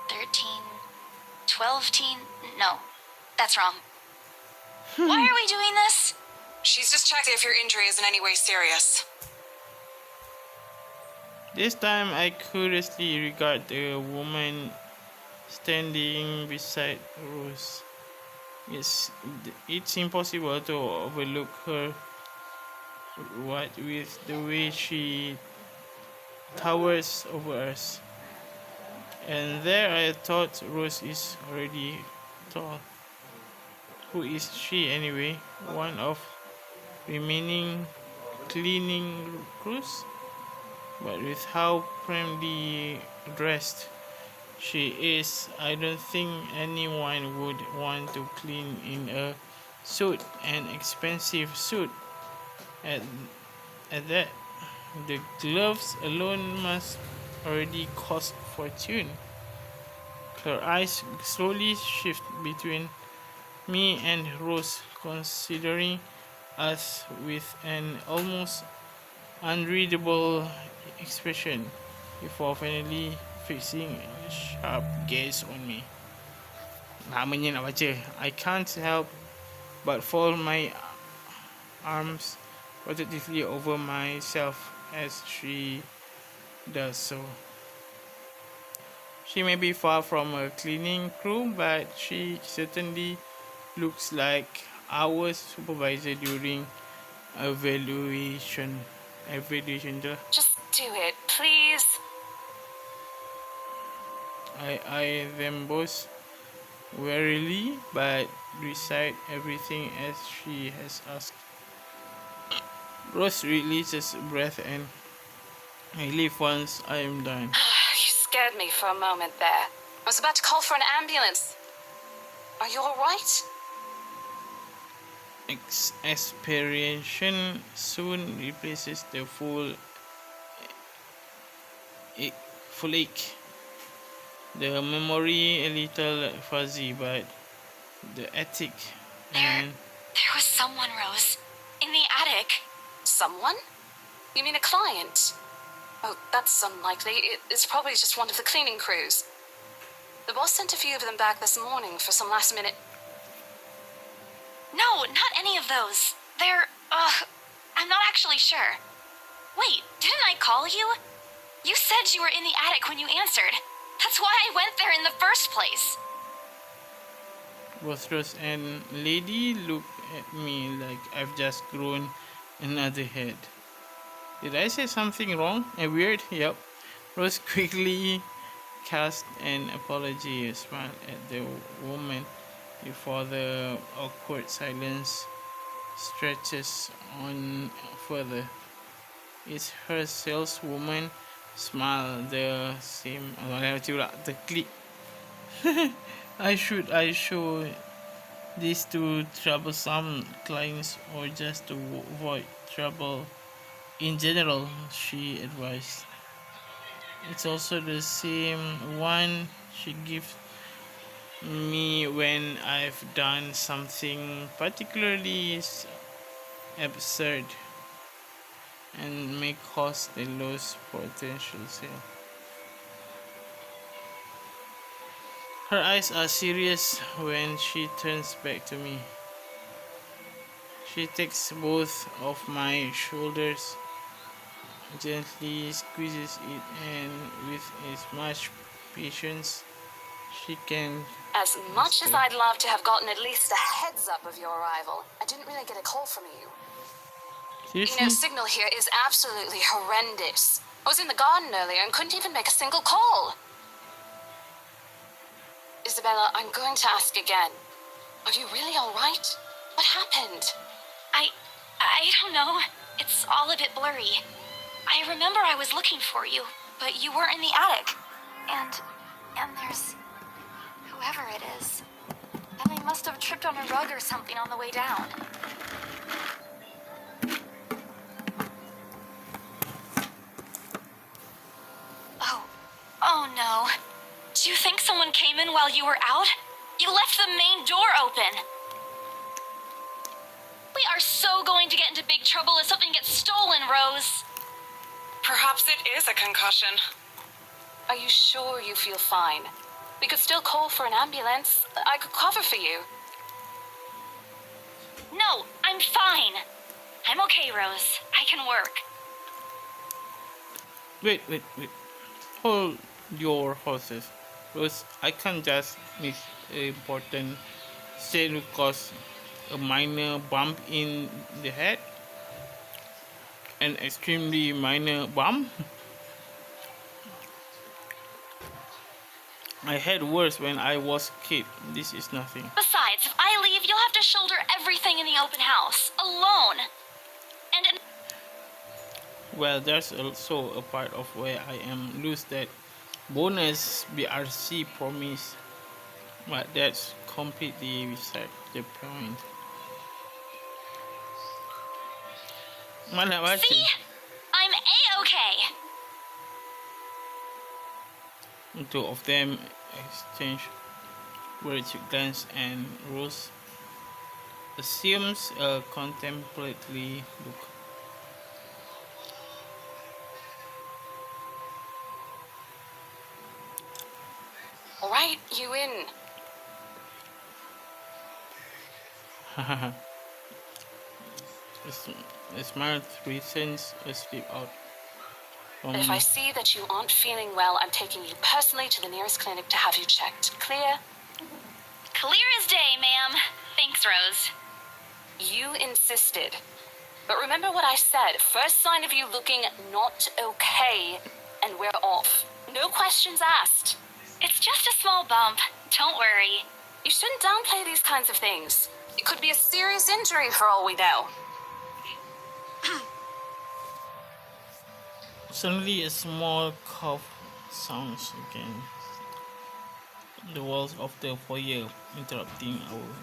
13, 12 teen. No, that's wrong. Why are we doing this? She's just checking if your injury is in any way serious. This time I curiously regard the woman standing beside Rose. It's impossible to overlook her, what with the way she towers over us. And there I thought Rose is already tall. Who is she anyway? One of remaining cleaning crews? But with how primly dressed she is, I don't think anyone would want to clean in a suit, an expensive suit. At that, the gloves alone must already cost fortune. Her eyes slowly shift between me and Rose, considering us with an almost unreadable expression before finally fixing a sharp gaze on me. Namanya nak baca. I can't help but fold my arms protectively over myself as she does so. She may be far from a cleaning crew, but she certainly looks like our supervisor during evaluation. Just do it, please. I eye them both warily, but recite everything as she has asked. Rose releases breath and I leave once I am done. You scared me for a moment there. I was about to call for an ambulance. Are you alright? Expiration soon replaces the full ache. The memory a little fuzzy, but the attic and There was someone, Rose, in the attic. Someone? You mean a client? Oh, that's unlikely. It's probably just one of the cleaning crews. The boss sent a few of them back this morning for some last minute... No, not any of those. They're, I'm not actually sure. Wait, didn't I call you? You said you were in the attic when you answered. That's why I went there in the first place. both Rose and Lady look at me like I've just grown another head. Did I say something wrong and weird? Yep. Rose quickly cast an apology, a smile at the woman before the awkward silence stretches on further. It's her saleswoman smile, the same. The click. I show this to troublesome clients or just to avoid trouble in general, she advised. It's also the same one she gives me when I've done something particularly absurd and may cause the lowest potential sale. Her eyes are serious when she turns back to me. She takes both of my shoulders, gently squeezes it, and with as much patience she can. As much as I'd love to have gotten at least a heads up of your arrival, I didn't really get a call from you. Seriously? You know, signal here is absolutely horrendous. I was in the garden earlier and couldn't even make a single call. Isabella, I'm going to ask again. Are you really all right? What happened? I don't know. It's all a bit blurry. I remember I was looking for you, but you weren't in the attic. And there's whoever it is. And they must have tripped on a rug or something on the way down. Oh no. Do you think someone came in while you were out? You left the main door open. We are so going to get into big trouble if something gets stolen, Rose. Perhaps it is a concussion. Are you sure you feel fine? We could still call for an ambulance. I could cover for you. No, I'm fine. I'm okay, Rose. I can work. Wait. Hold your horses. Rose, I can't just miss an important scene because a minor bump in the head. An extremely minor bump. I had worse when I was a kid. This is nothing. Besides, if I leave, you'll have to shoulder everything in the open house, alone. And Well, there's also a part of where I am lose that bonus BRC promise, but that's completely beside the point. Mana baca? see? I'm A-okay. The two of them exchange words, glance, and Rose assumes a contemplatively look. All right, you in. A smile presents a slip out. If I see that you aren't feeling well, I'm taking you personally to the nearest clinic to have you checked. Clear? Clear as day, ma'am. Thanks, Rose. You insisted. But remember what I said. First sign of you looking not okay, and we're off. No questions asked. It's just a small bump. Don't worry. You shouldn't downplay these kinds of things. It could be a serious injury for all we know. Suddenly, a small cough sounds again. The walls of the foyer interrupting our.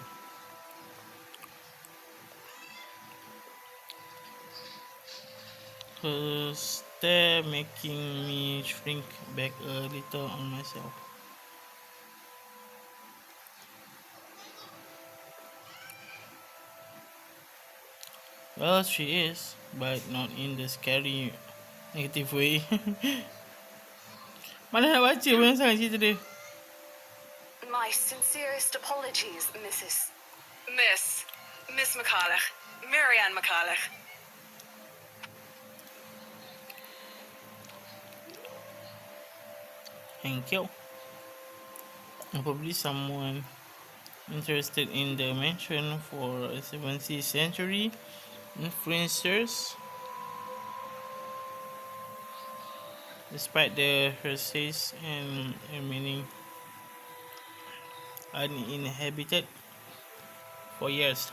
Her stare making me shrink back a little on myself. Well, she is, but not in the scary, negative way. Mana nak baca banyak sangat cerita dia. My sincerest apologies, Miss McCulloch. Marianne McCulloch. Thank you. Probably someone interested in the mansion for 17th century influencers. Despite the hearsays and remaining uninhabited for years.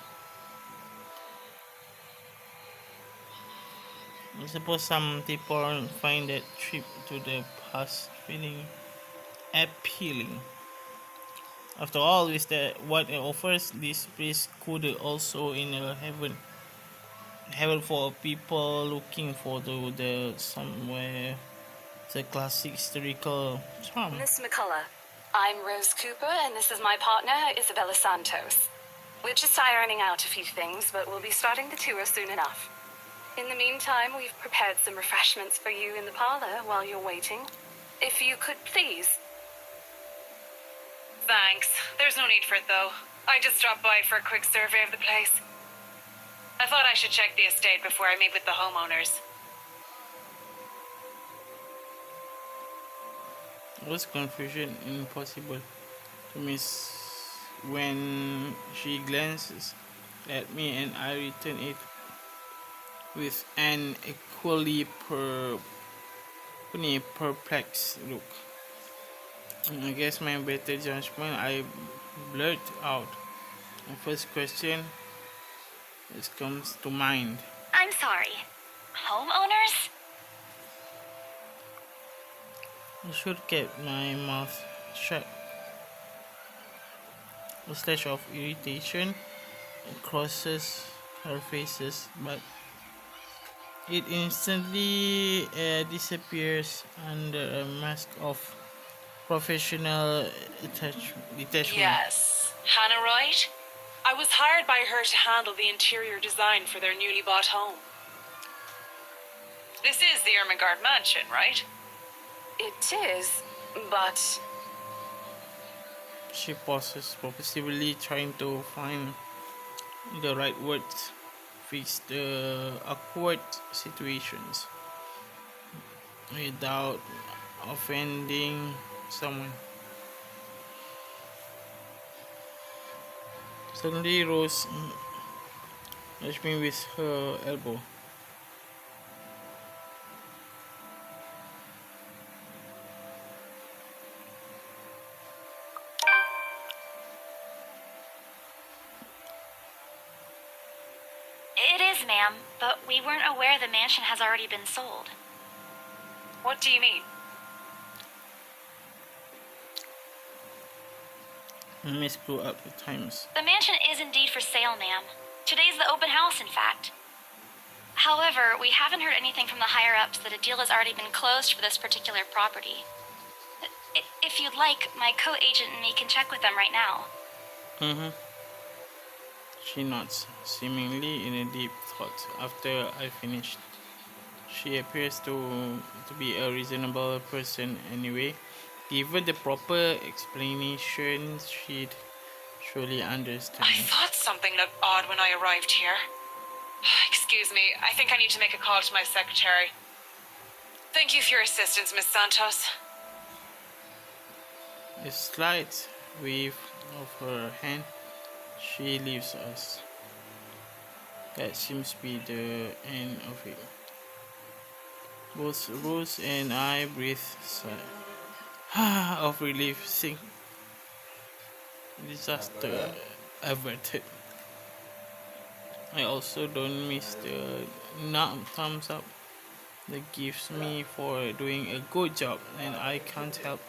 I suppose some people find that trip to the past feeling appealing. After all, with what it offers, this place could also in a heaven for people looking for the somewhere the classic historical charm. Miss McCullough, I'm Rose Cooper, and this is my partner, Isabella Santos. We're just ironing out a few things, but we'll be starting the tour soon enough. In the meantime, we've prepared some refreshments for you in the parlor while you're waiting. If you could please. Thanks. There's no need for it, though. I just dropped by for a quick survey of the place. I thought I should check the estate before I meet with the homeowners. Was confusion impossible to miss when she glances at me and I return it with an equally perplexed look. I guess my better judgment, I blurted out my first question that comes to mind. I'm sorry. Homeowners? I should keep my mouth shut. A slash of irritation crosses her faces, but it instantly disappears under a mask of professional detachment. Yes. Hannah Wright? I was hired by her to handle the interior design for their newly bought home. This is the Ermengarde mansion, right? It is, but She pauses, purposefully trying to find the right words, fix the awkward situations without offending someone. Suddenly, Rose nudged me with her elbow. It is, ma'am, but we weren't aware the mansion has already been sold. What do you mean? I may screw up at times. The mansion is indeed for sale, ma'am. Today's the open house, in fact. However, we haven't heard anything from the higher-ups that a deal has already been closed for this particular property. If you'd like, my co-agent and me can check with them right now. She nods, seemingly in a deep thought after I finished. She appears to be a reasonable person anyway. Given the proper explanation, she'd surely understand. I thought something looked odd when I arrived here. Excuse me, I think I need to make a call to my secretary. Thank you for your assistance, Miss Santos. A slight wave of her hand, she leaves us. That seems to be the end of it. Both Rose and I breathe sigh of relief, seeing disaster averted. I also don't miss the thumbs up that gives me for doing a good job, and I can't help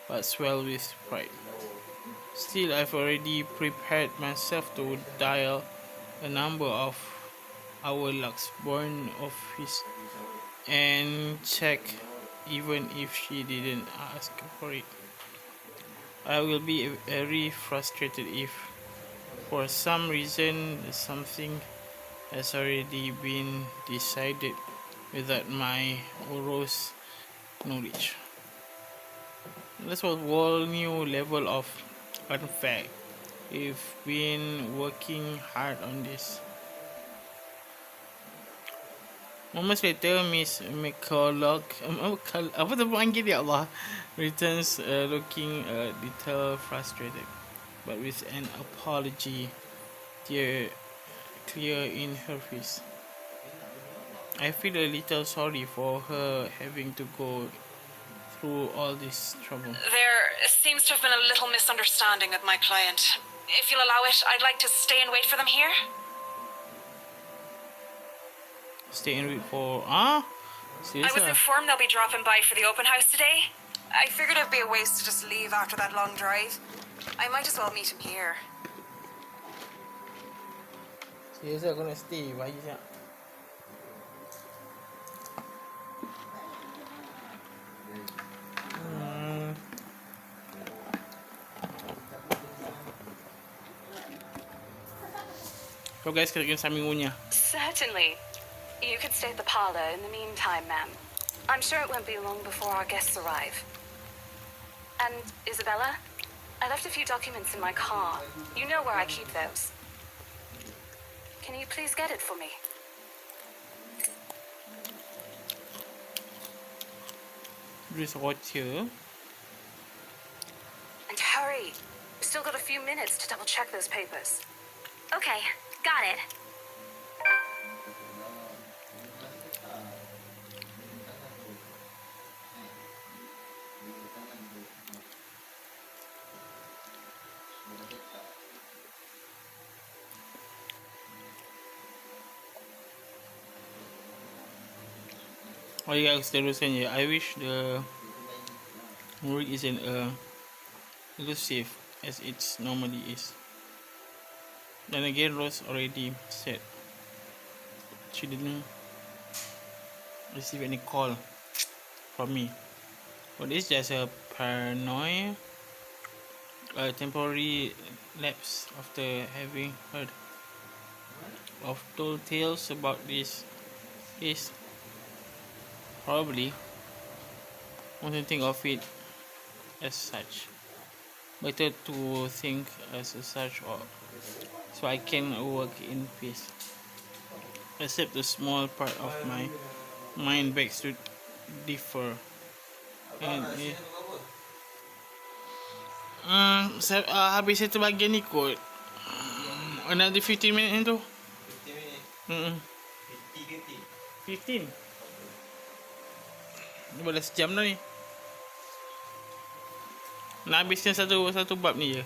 but swell with pride. Still, I've already prepared myself to dial a number of our Luxborn office and check even if she didn't ask for it. I will be very frustrated if for some reason something has already been decided without my Rose knowledge. That's a whole new level of unfair. We've been working hard on this. Moments later, Miss McCulloch, apa tu panggil dia Allah, returns looking a little frustrated, but with an apology clear in her face. I feel a little sorry for her having to go through all this trouble. There seems to have been a little misunderstanding with my client. If you'll allow it, I'd like to stay and wait for them here. Stay and wait for I was informed they'll be dropping by for the open house today. I figured it'd be a waste to just leave after that long drive. I might as well meet him here. Serius aku nak stay, bayi siap. So guys, kita kena sambil ngunyah. certainly. You could stay at the parlor in the meantime, ma'am. I'm sure it won't be long before our guests arrive. And Isabella, I left a few documents in my car. You know where I keep those. Can you please get it for me? Just watch here. And hurry. We've still got a few minutes to double check those papers. Okay, got it. Oh ya, aku teruskan je. I wish the movie isn't elusive as it normally is. Then again, Rose already said she didn't receive any call from me. But it's just a paranoia. a temporary lapse after having heard of told tales about this case. Probably won't think of it as such. Better to think as such, or so I can work in peace. Except the small part of my mind begs to differ. And habis satu bahagian ni kot. Another 15 minutes tu. 15. 12 jam dah ni. Nak habiskan satu bab ni je.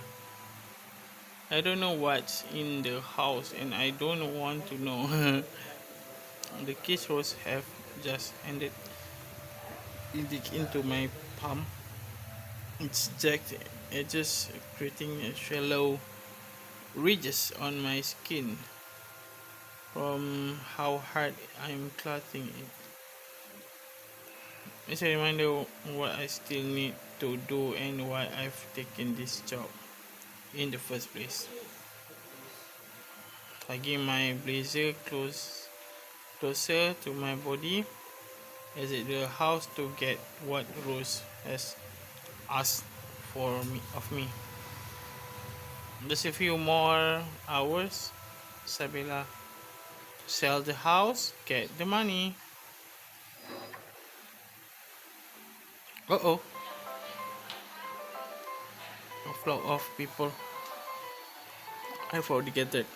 I don't know what's in the house and I don't want to know. The kids was have just ended into my palm. It's jagged edges creating shallow ridges on my skin from how hard I'm clutching it. It's a reminder what I still need to do and why I've taken this job in the first place. Tugging my blazer closer to my body, exit the house to get what Rose has asked of me. Just a few more hours, Sabila. Sell the house, get the money. Uh-oh. A flock of people have already gathered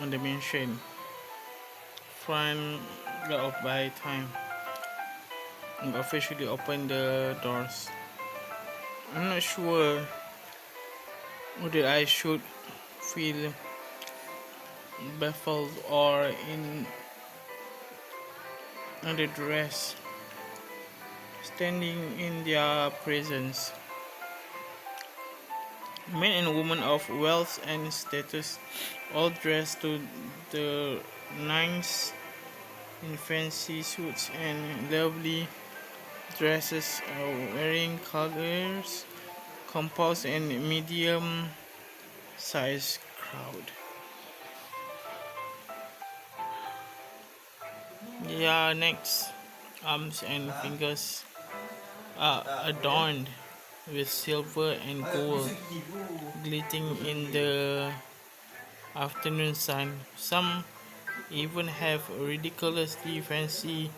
on the mansion front got off by time and officially opened the doors. I'm not sure whether I should feel baffled or under duress standing in their presence. Men and women of wealth and status, all dressed to the nines in fancy suits and lovely dresses, wearing colors, composed and medium-sized crowd. Their necks, arms, and fingers are adorned with silver and gold glittering in the afternoon sun. Some even have ridiculously fancy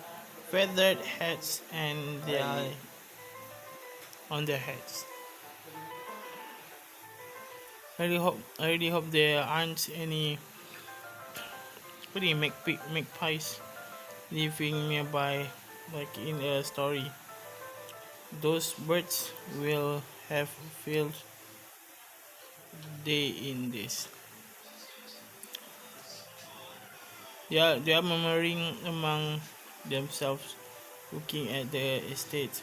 feathered hats on their heads. I really hope there aren't any magpies living nearby like in a story. Those birds will have field day in this. They are murmuring among themselves, looking at the estate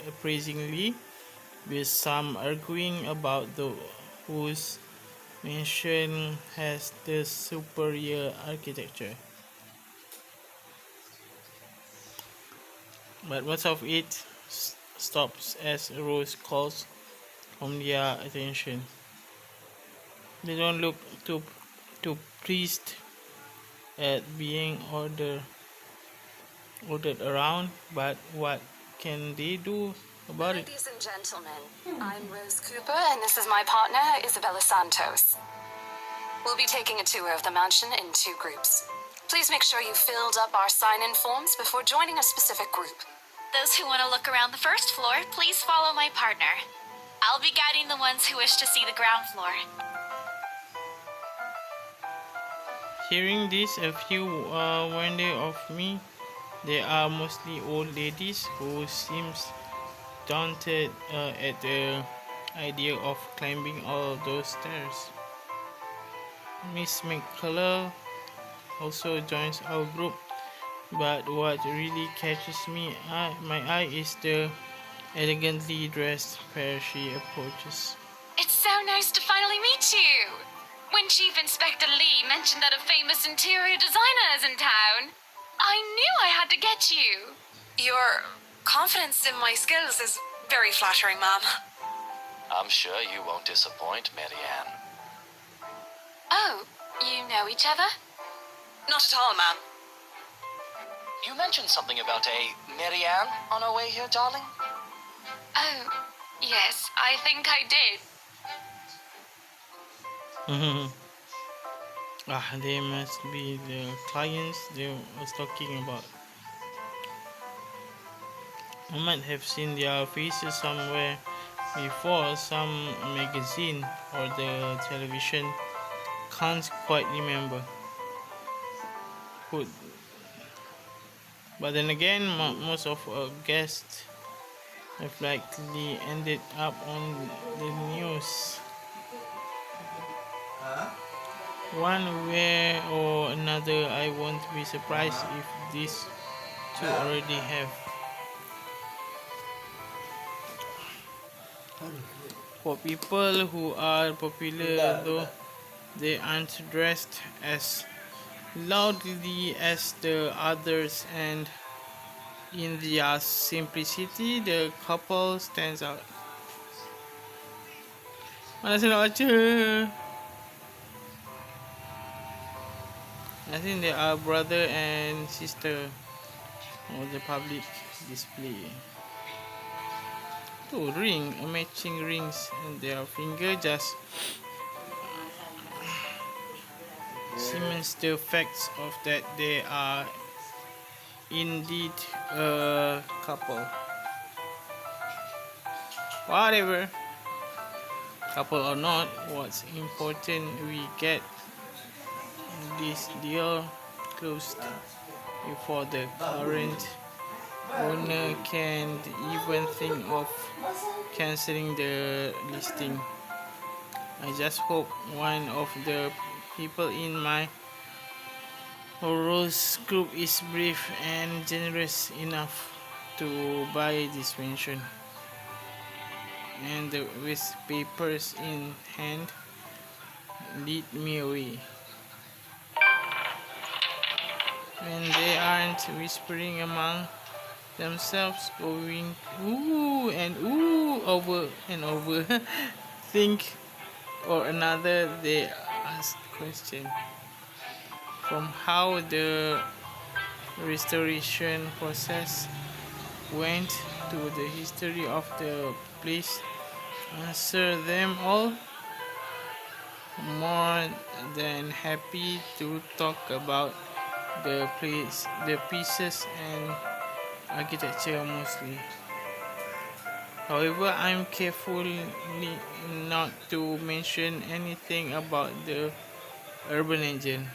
appraisingly, with some arguing about whose mansion has the superior architecture. But most of it stops as Rose calls from their attention. They don't look too pleased at being ordered around, but what can they do about it? Ladies and gentlemen, I'm Rose Cooper, and this is my partner, Isabella Santos. We'll be taking a tour of the mansion in 2 groups. Please make sure you filled up our sign-in forms before joining a specific group. Those who want to look around the first floor, please follow my partner. I'll be guiding the ones who wish to see the ground floor. Hearing this, a few wonder of me. They are mostly old ladies who seems daunted at the idea of climbing all those stairs. Miss McCullough also joins our group, but what really catches my eye is the elegantly dressed pair she approaches. It's so nice to finally meet you. When Chief Inspector Lee mentioned that a famous interior designer is in town, I knew I had to get you. Your confidence in my skills is very flattering, ma'am. I'm sure you won't disappoint, Marianne. Oh, you know each other? Not at all, ma'am. You mentioned something about a Marianne on our way here, darling? Oh, yes, I think I did. They must be the clients they was talking about. I might have seen their faces somewhere before, some magazine or the television. Can't quite remember. But then again, most of our guests have likely ended up on the news. One way or another, I won't be surprised if these two already have. For people who are popular, though, they aren't dressed as loudly as the others, and in their simplicity, the couple stands out. Mana saya nak baca? I think they are brother and sister on the public display. Oh, ring, matching rings, and their finger just cements the facts of that they are indeed a couple. Whatever, couple or not, what's important, we get this deal closed before the current owner can't even think of cancelling the listing. I just hope one of the people in my Rose group is brave and generous enough to buy this mansion, and with papers in hand, lead me away. When they aren't whispering among themselves, going ooh and ooh over and over, think or another, they ask questions. From how the restoration process went to the history of the place, answer them all. More than happy to talk about the place, the pieces and architecture mostly. However, I'm careful not to mention anything about the urban legend.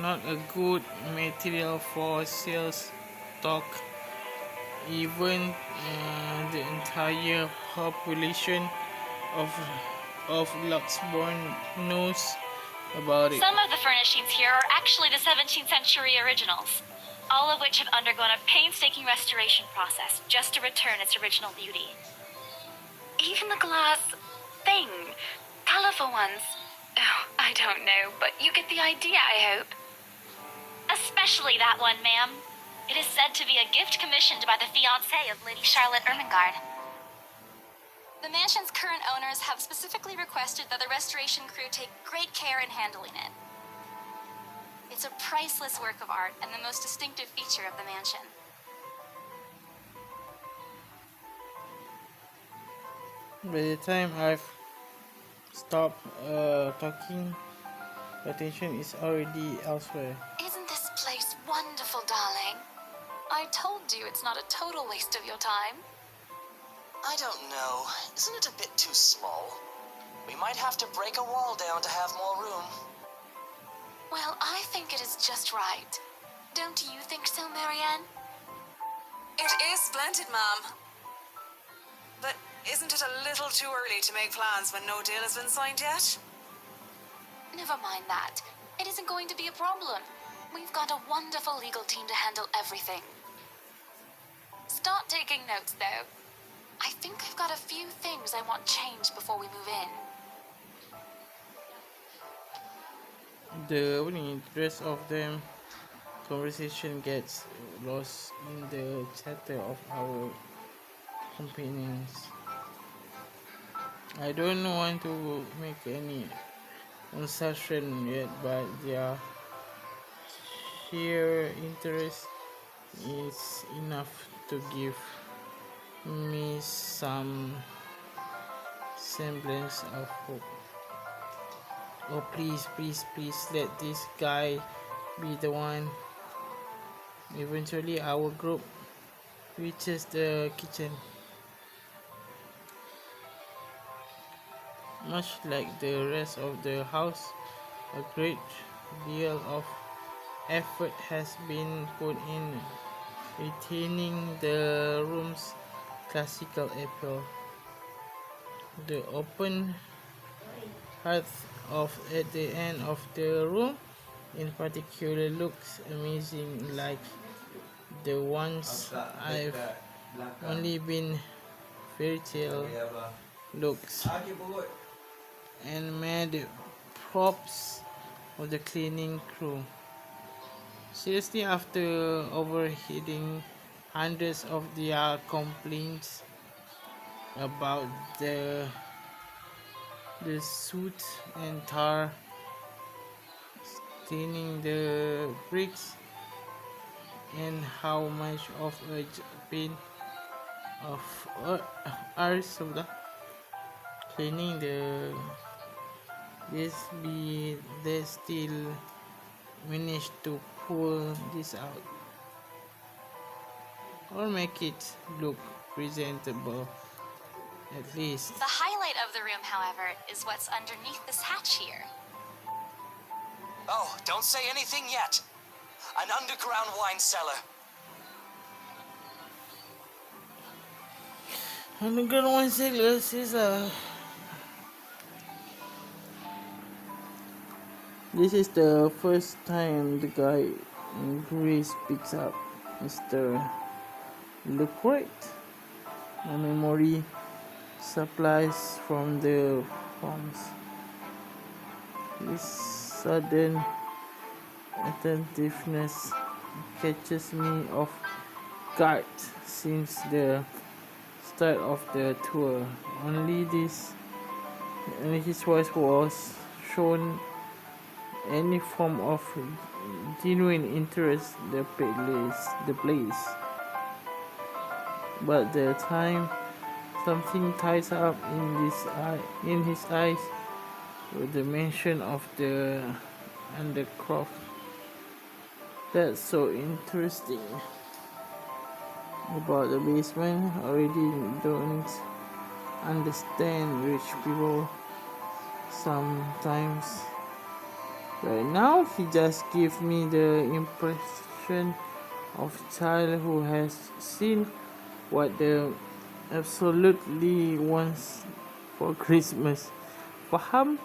Not a good material for sales talk. Even the entire population of Luxembourg knows about it. Some of the furnishings here are actually the 17th century originals, all of which have undergone a painstaking restoration process just to return its original beauty. Even the glass thing, colorful ones. Oh, I don't know, but you get the idea, I hope. Especially that one, ma'am. It is said to be a gift commissioned by the fiancée of Lady Charlotte Ermengarde. The mansion's current owners have specifically requested that the restoration crew take great care in handling it. It's a priceless work of art and the most distinctive feature of the mansion. By the time I've stopped talking, attention is already elsewhere. Isn't this place wonderful, darling? I told you it's not a total waste of your time. I don't know. Isn't it a bit too small? We might have to break a wall down to have more room. Well, I think it is just right. Don't you think so, Marianne? It is splendid, ma'am. But isn't it a little too early to make plans when no deal has been signed yet? Never mind that. It isn't going to be a problem. We've got a wonderful legal team to handle everything. Start taking notes, though. I think I've got a few things I want changed before we move in. The rest of them conversation gets lost in the chatter of our companions. I don't want to make any concession yet, but their sheer interest is enough to give me some semblance of hope. Oh, please, please, please let this guy be the one. Eventually, our group reaches the kitchen. Much like the rest of the house, a great deal of effort has been put in retaining the room's classical appeal. The open hearth at the end of the room in particular looks amazing, like the ones I've only been fairy tale looks, and made props of the cleaning crew. Seriously, after overhearing hundreds of their complaints about the soot and tar staining the bricks, and how much of a pain of ours cleaning they still managed to pull this out or make it look presentable, at least. The highlight of the room, however, is what's underneath this hatch here. Oh, don't say anything yet. An underground wine cellar. Underground wine cellar is This is the first time the guy in Greece picks up Mr. Lucret. My memory supplies from the farms. This sudden attentiveness catches me off guard since the start of the tour. Only his voice was shown any form of genuine interest in the place. But the time something ties up in his eyes with the mention of the undercroft. That's so interesting about the basement. Already don't understand rich people sometimes. Right now, he just gives me the impression of a child who has seen what they absolutely wants for Christmas. Faham?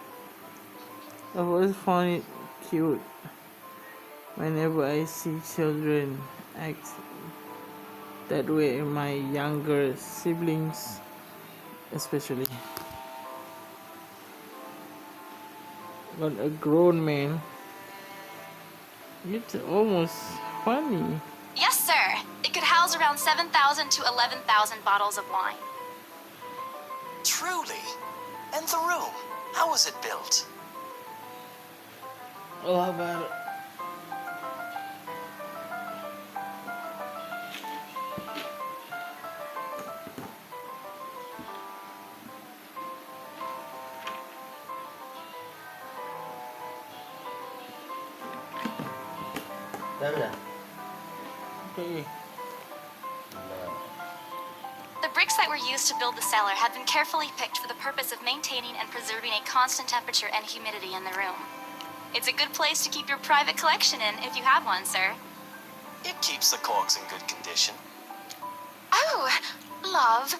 I always found it cute whenever I see children act that way, my younger siblings especially. But a grown man, it's almost funny. Yes, sir. It could house around 7,000 to 11,000 bottles of wine. Truly? And the room? How was it built? Oh, how about it? Okay. The bricks that were used to build the cellar have been carefully picked for the purpose of maintaining and preserving a constant temperature and humidity in the room. It's a good place to keep your private collection in if you have one, sir. It keeps the corks in good condition. Oh, love.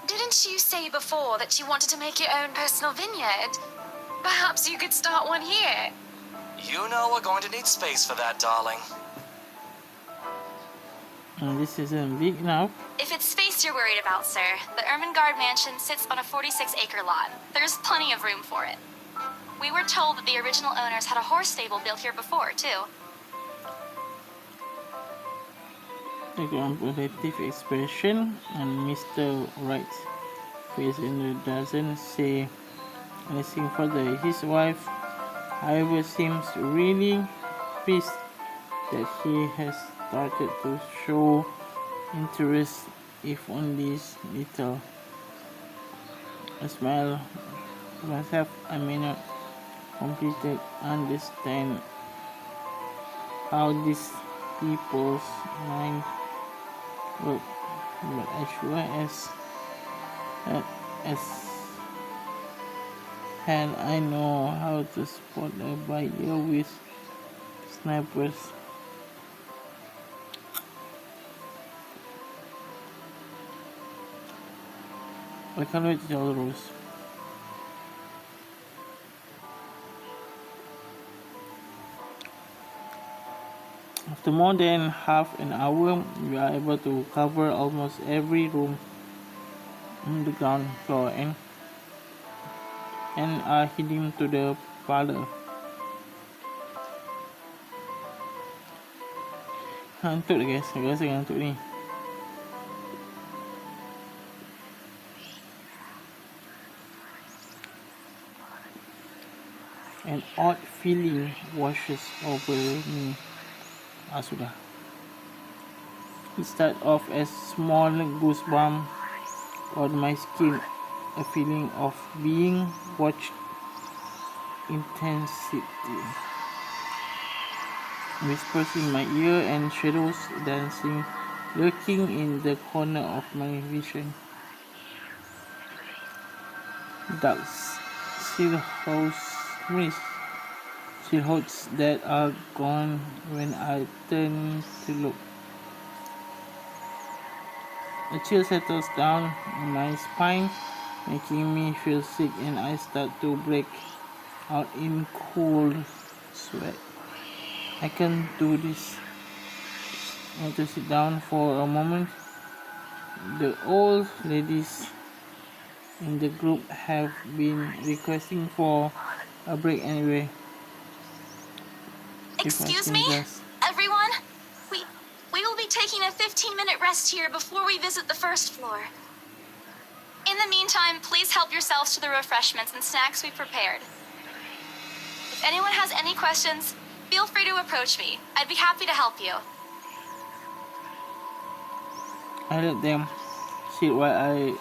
Didn't you say before that you wanted to make your own personal vineyard? Perhaps you could start one here. You know we're going to need space for that, darling. This isn't big enough. If it's space you're worried about, sir, the Ermengarde mansion sits on a 46-acre lot. There's plenty of room for it. We were told that the original owners had a horse stable built here before, too. The comparative expression and Mr. Right. face and doesn't say anything further. His wife, however, seems really pleased that he has started to show interest, if only little. I smile to myself. I may not completely understand how these people's mind work, but as sure as hell I know how to spot a buyer with snipers. I can't wait to tell the rules. After more than half an hour, we are able to cover almost every room on the ground floor and are heading to the parlor. Ngantuk dah guys, saya rasa ngantuk ni. An odd feeling washes over me. Sudah. It started off as small goosebumps on my skin, a feeling of being watched intensity. Whispers in my ear and shadows dancing, lurking in the corner of my vision. Ducks, silhouettes that are gone when I turn to look. A chill settles down my spine, making me feel sick, and I start to break out in cold sweat. I can't do this. I want to sit down for a moment. The old ladies in the group have been requesting for a break anyway. Excuse me, everyone? We will be taking a 15-minute rest here before we visit the first floor. In the meantime, please help yourselves to the refreshments and snacks we prepared. If anyone has any questions, feel free to approach me. I'd be happy to help you. I let them sit while I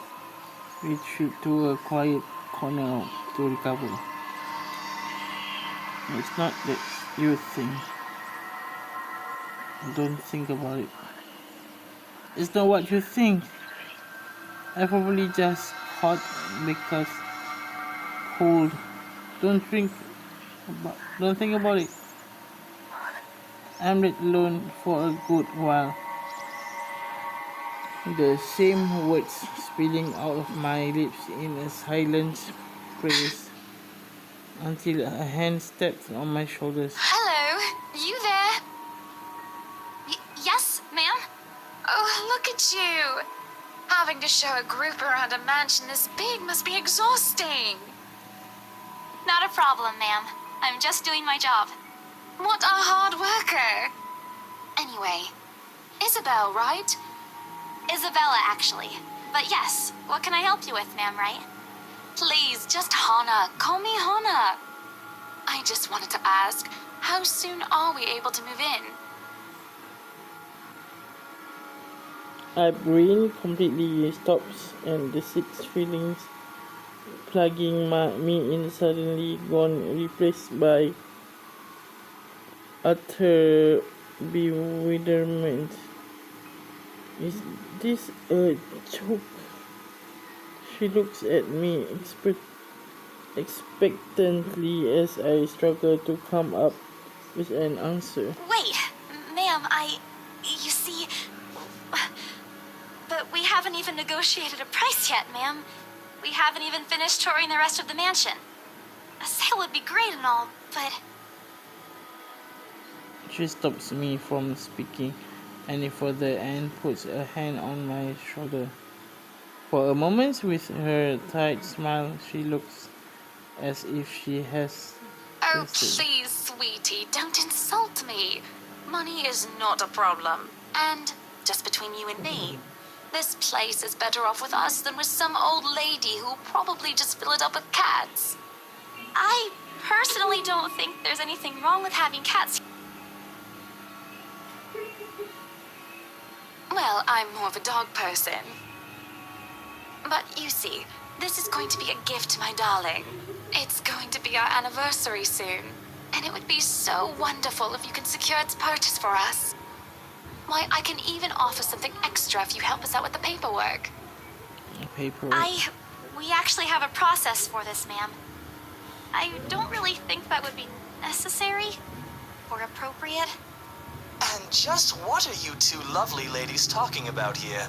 retreat to a quiet corner to recover. It's not that you think. Don't think about it. It's not what you think. I probably just hot because cold. Don't think about it. I'm let alone for a good while. The same words spilling out of my lips in a silent praise until a hand steps on my shoulders. Hello, you there? Yes, ma'am? Oh, look at you. Having to show a group around a mansion this big must be exhausting. Not a problem, ma'am. I'm just doing my job. What a hard worker. Anyway, Isabel, right? Isabella, actually. But yes, what can I help you with, ma'am, right? Please, just Hannah. Call me Hannah. I just wanted to ask, how soon are we able to move in? My brain completely stops and the six feelings plugging me in suddenly gone, replaced by utter bewilderment. Is this a joke? She looks at me expectantly as I struggle to come up with an answer. Wait, ma'am, you see... But we haven't even negotiated a price yet, ma'am. We haven't even finished touring the rest of the mansion. A sale would be great and all, but... She stops me from speaking any further and puts a hand on my shoulder. For a moment, with her tight smile, she looks as if she has... Oh, please, sweetie, don't insult me. Money is not a problem. And, just between you and me, This place is better off with us than with some old lady who'll probably just fill it up with cats. I personally don't think there's anything wrong with having cats. Well, I'm more of a dog person. But you see, this is going to be a gift to my darling. It's going to be our anniversary soon. And it would be so wonderful if you can secure its purchase for us. Why, I can even offer something extra if you help us out with the paperwork. Paperwork. We actually have a process for this, ma'am. I don't really think that would be necessary or appropriate. And just what are you two lovely ladies talking about here?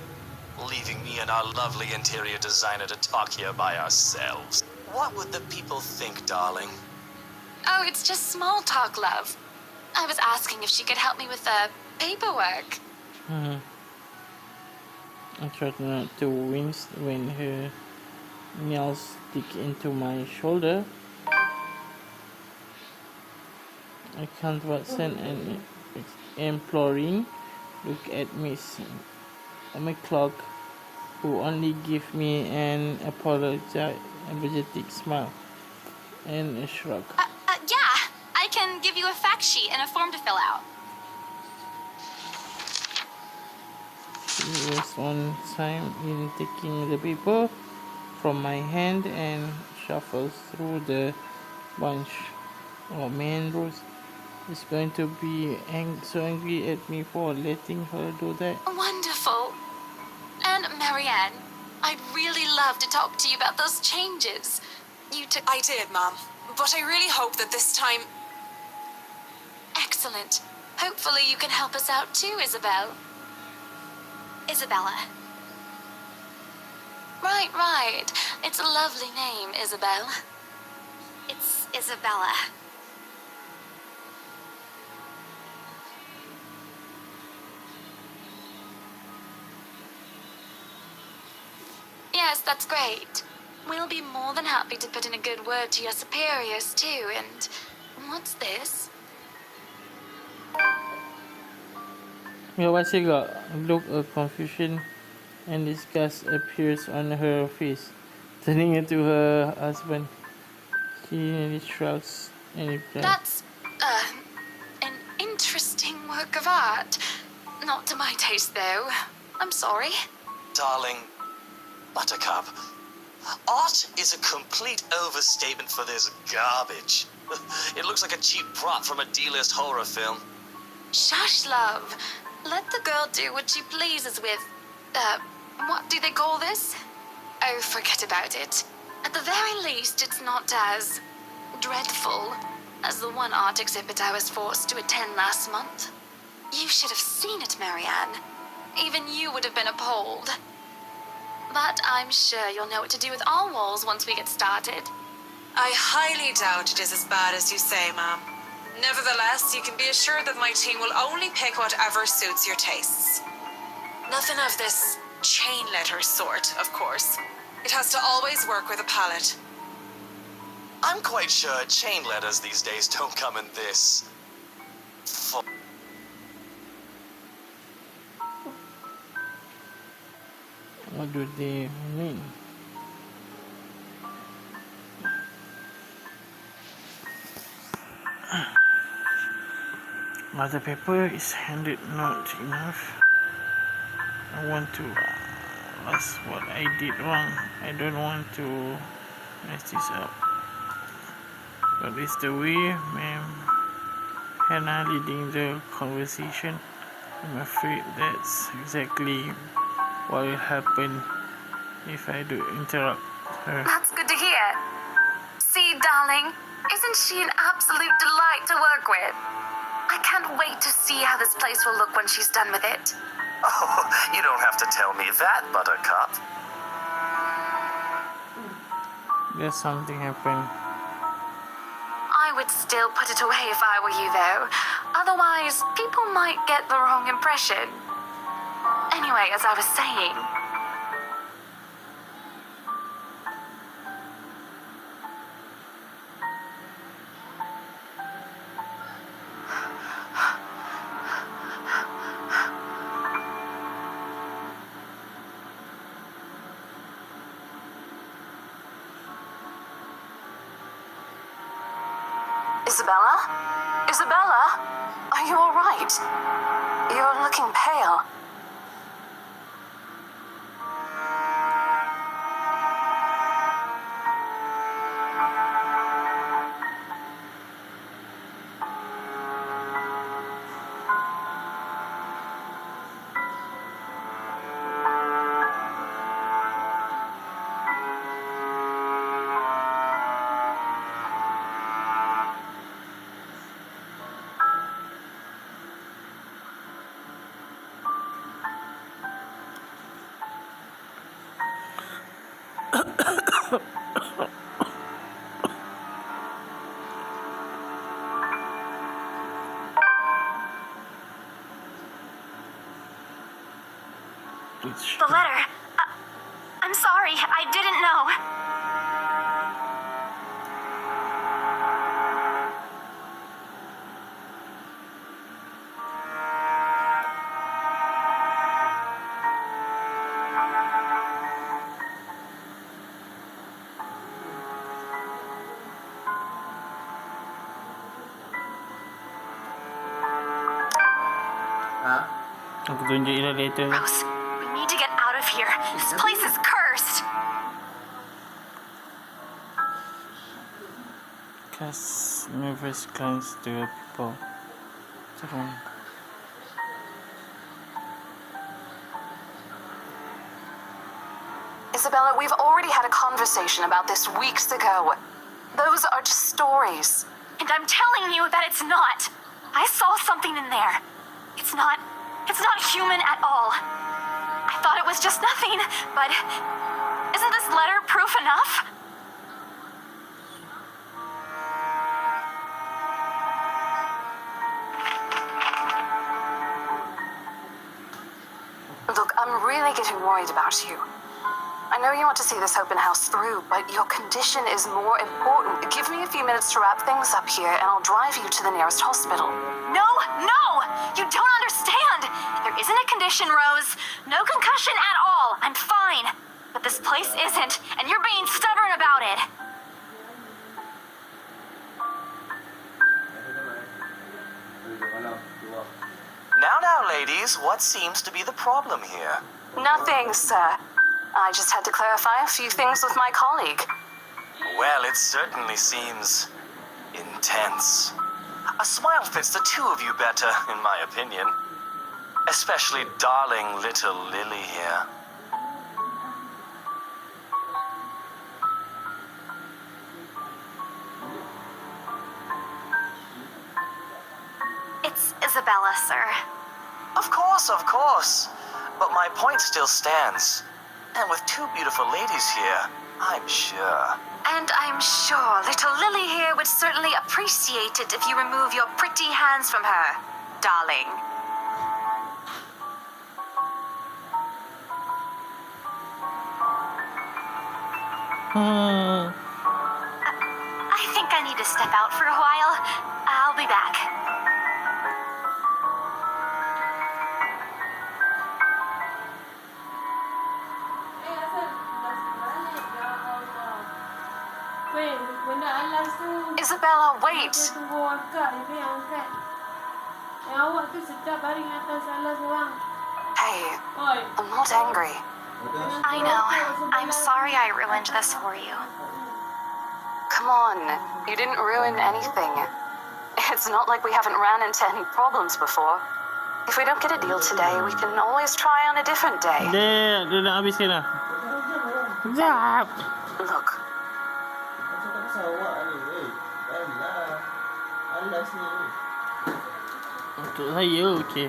Leaving me and our lovely interior designer to talk here by ourselves. What would the people think, darling? Oh, it's just small talk, love. I was asking if she could help me with the paperwork. I tried not to wince when her nails stick into my shoulder. I can't but send an imploring look at Miss McClock, who only give me an apologetic smile and a shrug. Yeah, I can give you a fact sheet and a form to fill out. She was on time in taking the paper from my hand and shuffles through the bunch. Oh man, Rose is going to be so angry at me for letting her do that. Wonderful. And Marianne, I'd really love to talk to you about those changes. I did, Mom. But I really hope that this time... Excellent. Hopefully you can help us out too, Isabel. Isabella. Right. It's a lovely name, Isabel. It's Isabella. Yes, that's great. We'll be more than happy to put in a good word to your superiors too, and... What's this? Miyawasi got look of confusion and disgust appears on her face. Turning to her husband, she nearly shrugs and replies, That's, an interesting work of art. Not to my taste, though. I'm sorry. Darling, Buttercup, art is a complete overstatement for this garbage. It looks like a cheap prop from a D-list horror film. Shush, love. Let the girl do what she pleases with, what do they call this? Oh, forget about it. At the very least, it's not as dreadful as the one art exhibit I was forced to attend last month. You should have seen it, Marianne. Even you would have been appalled. But I'm sure you'll know what to do with all walls once we get started. I highly doubt it is as bad as you say, Mom. Nevertheless, you can be assured that my team will only pick whatever suits your tastes. Nothing of this chain letter sort, of course. It has to always work with a palette. I'm quite sure chain letters these days don't come in this. what do they mean? The paper is handed not enough. I want to ask what I did wrong. I don't want to mess this up. But it's the way, ma'am. Hannah leading the conversation. I'm afraid that's exactly what will happen if I do interrupt her. That's good to hear. See, darling, isn't she an absolute delight to work with? I can't wait to see how this place will look when she's done with it. Oh, you don't have to tell me that, Buttercup. There's something happened. I would still put it away if I were you, though. Otherwise, people might get the wrong impression. Anyway, as I was saying... Isabella? Isabella? Are you alright? You're looking pale. The letter. I'm sorry, I didn't know. Aku tunjuk dia later. Rose, we need to get out of here. This place is cursed. Cast nervous glance to people. Seram. Isabella, we've already had a conversation about this weeks ago. Those are just stories. And I'm telling you that it's not. I saw something in there. It's not human at all. I thought it was just nothing, but isn't this letter proof enough? Look, I'm really getting worried about you. I know you want to see this open house through, but your condition is more important. Give me a few minutes to wrap things up here, and I'll drive you to the nearest hospital. No! You don't understand! There isn't a condition, Rose. No concussion at all. I'm fine. But this place isn't, and you're being stubborn about it. Now, ladies, what seems to be the problem here? Nothing, sir. I just had to clarify a few things with my colleague. Well, it certainly seems intense. A smile fits the two of you better, in my opinion. Especially darling little Lily here. It's Isabella, sir. Of course. But my point still stands. And with two beautiful ladies here, I'm sure. And I'm sure little Lily here would certainly appreciate it if you remove your pretty hands from her, darling. I think I need to step out for a while. I'll be back. Benda alas tu. Isabella, wait. Dia tunggu akak, dia angkat. Yang awak tu sedap baring atas alas orang. Hey, Oi. I'm not angry. I know. I'm sorry I ruined this for you. Come on, you didn't ruin anything. It's not like we haven't ran into any problems before. If we don't get a deal today, we can always try on a different day. Dia dah habiskan dah. Sekejap. Look, Untuk saya, okey.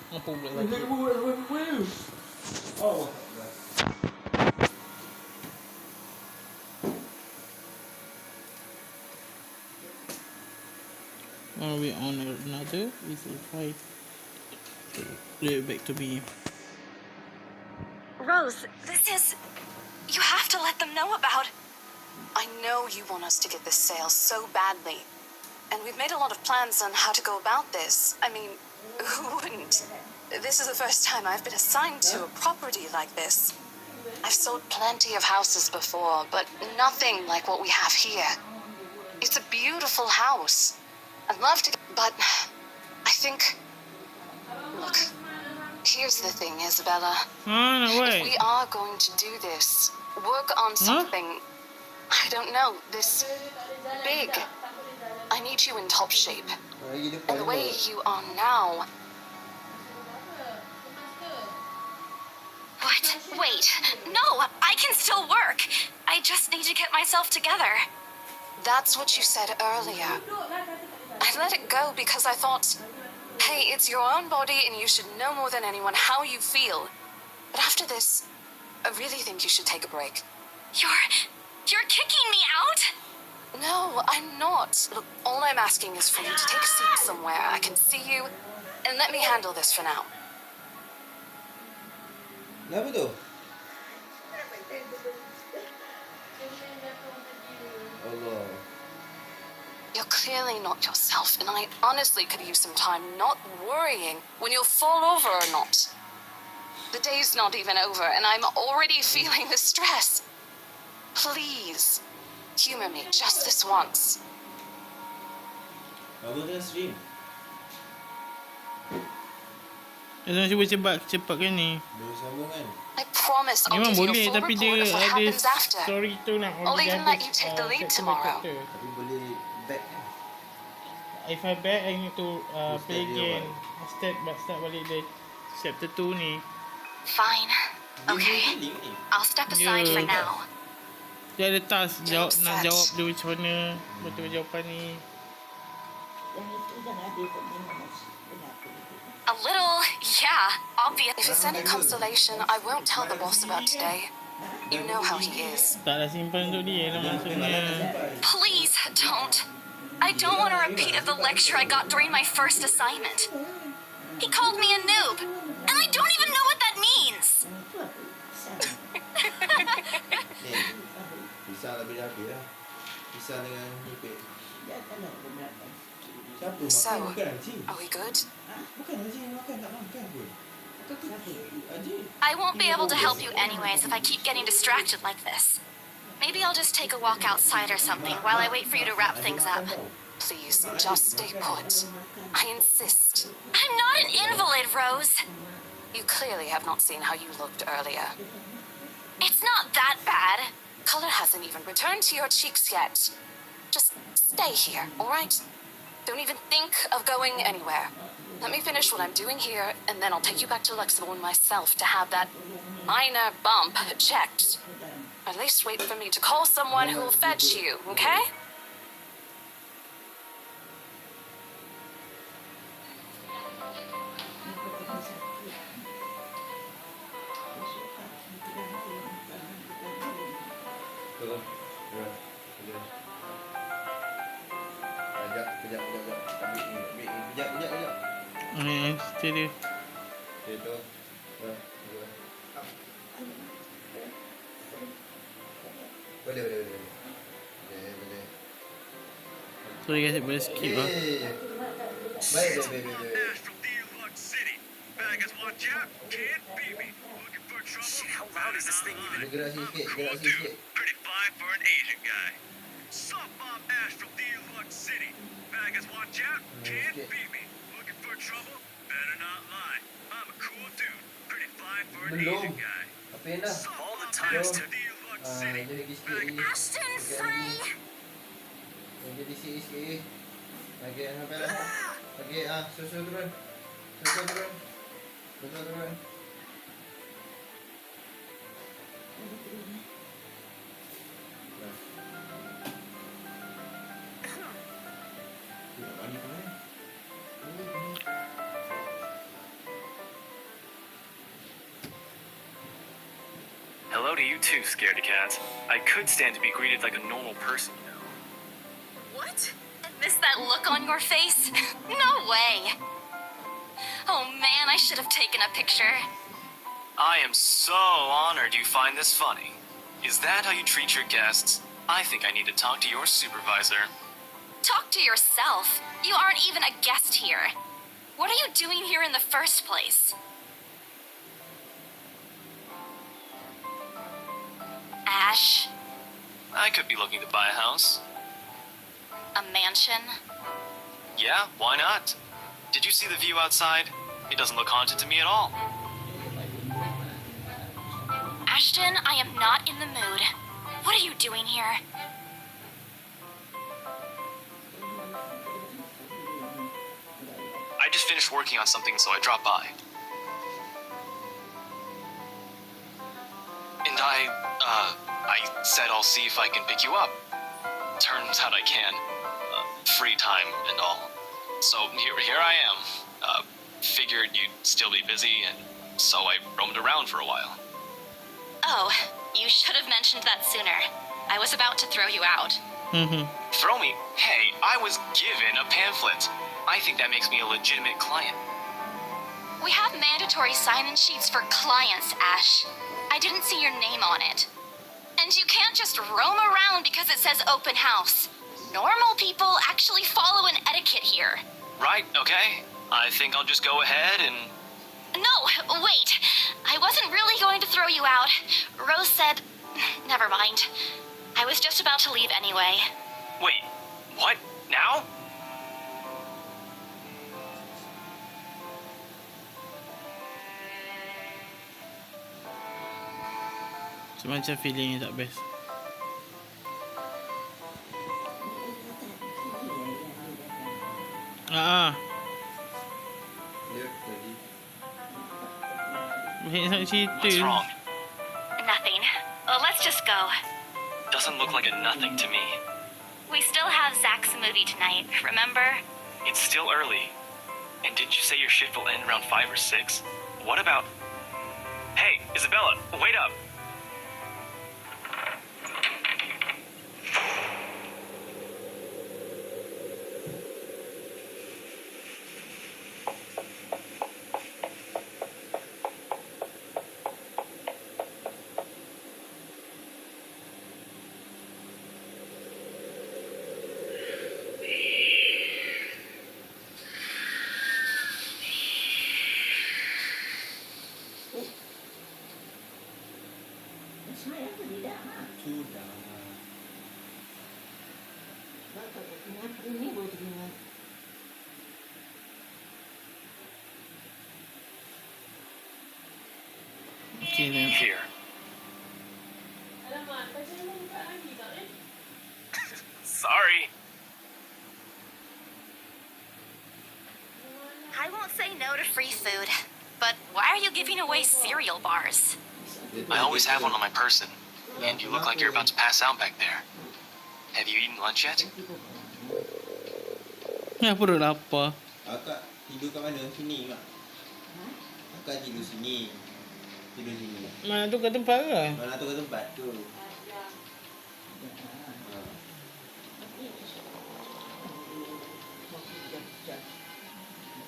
Apa pula lagi? Are we on another? Is it right? Leave it back to me. Rose, this is... You have to let them know about... I know you want us to get this sale so badly. And we've made a lot of plans on how to go about this. I mean, who wouldn't? This is the first time I've been assigned to a property like this. I've sold plenty of houses before, but nothing like what we have here. It's a beautiful house. I'd love to, but I think... Look, here's the thing, Isabella. No If way. we are going to do this, work on something, I don't know, this big, I need you in top shape. And the way you are now... What? Wait. No, I can still work. I just need to get myself together. That's what you said earlier. I let it go because I thought, hey, it's your own body and you should know more than anyone how you feel. But after this, I really think you should take a break. You're kicking me out? No, I'm not. Look, all I'm asking is for you to take a seat somewhere I can see you, and let me handle this for now. Kenapa tu? Allah. You're clearly not yourself, and I honestly could use some time not worrying when you'll fall over or not. The day's not even over, and I'm already feeling the stress. Please, humor me just this once. Abang tengah stream. Saya cuba cepatkan ni. Boleh sambung kan? I promise I'll Memang give you boleh, a full tapi report dia of what ada happens after. story tu nak I'll bagi even habis, let you take the lead chapter by tomorrow. chapter. Tapi boleh back kan? If I back, I need to play Start again. dia Start balik dari chapter 2 ni. Fine. Okay. I'll step aside for now. Dia ada task nak jawab dia macam mana betul jawapan ni. A little, yeah, obvious. If it's any consolation, I won't tell the boss about today. You know how he is. Taklah simpan untuk dia lah maksudnya. Please don't. I don't want a repeat of the lecture I got during my first assignment. He called me a noob, and I don't even know what that means. Pisah lah bila habis lah. Pisah dengan nipik. Siapa So, makan? Bukan Haji. are we good? Bukan Haji yang makan, tak makan pun. Haji. I won't be able to help you anyways if I keep getting distracted like this. Maybe I'll just take a walk outside or something while I wait for you to wrap things up. Please, just stay put. I insist. I'm not an invalid, Rose. You clearly have not seen how you looked earlier. It's not that bad. Color hasn't even returned to your cheeks yet. Just stay here, all right? Don't even think of going anywhere. Let me finish what I'm doing here, and then I'll take you back to Luxembourg myself to have that minor bump checked. At least wait for me to call someone who will fetch you, okay? Tolong. Kejap. Kejap. Ambil ni. Kejap. Ni, stay dia. Okay, tu. Boleh. Boleh. Sorry guys, boleh skip lah. Baik. Shit, how loud is this thing even? Gerak sikit. Pretty fine for an Asian guy. Softball Ash from Deluxe City. Baggers watch out, can't beat me. Looking for trouble? Better not lie. I'm a cool dude. Pretty fine for an Asian guy. Apa yang dah? All the time to Deluxe City. Jadi lagi sikit lagi. Ashton Free. Jadi sikit. Lagi sampai lah. Lagi susul turun. Hello to you too, scaredy cat. I could stand to be greeted like a normal person, you know. What? And miss that look on your face? No way. Oh man, I should have taken a picture. I am so honored you find this funny. Is that how you treat your guests? I think I need to talk to your supervisor. Talk to yourself. You aren't even a guest here. What are you doing here in the first place? Ash, I could be looking to buy a house. a mansion? Yeah, why not? Did you see the view outside? It doesn't look haunted to me at all. Ashton, I am not in the mood. What are you doing here? I just finished working on something, so I dropped by. And I said I'll see if I can pick you up. Turns out I can. Free time and all. So here I am. Figured you'd still be busy, and so I roamed around for a while. Oh, you should have mentioned that sooner. I was about to throw you out. Throw me? Hey, I was given a pamphlet. I think that makes me a legitimate client. We have mandatory sign-in sheets for clients, Ash. I didn't see your name on it. And you can't just roam around because it says open house. Normal people actually follow an etiquette here. Right, okay. I think I'll just go ahead and... No, wait. I wasn't really going to throw you out. Rose said... Never mind. I was just about to leave anyway. Wait, what? Now? Macam feeling tak best. Banyak cerita. What's wrong? Nothing. Let's just go. Doesn't look like a nothing to me. We still have Zach's movie tonight, remember? It's still early. And didn't you say your shift will end around 5 or 6? What about... Hey, Isabella, wait up! Okay then. Here. Sorry. I won't say no to free food, but why are you giving away cereal bars? I always have one on my person. And you look like you're about to pass out back there. Have you eaten lunch yet? Ya, perut lapar. Akak tidur kat mana? Sini, Mak. Akak tidur sini. Tidur sini. Mana tu kat tempat ke? Mana tu kat tempat tu?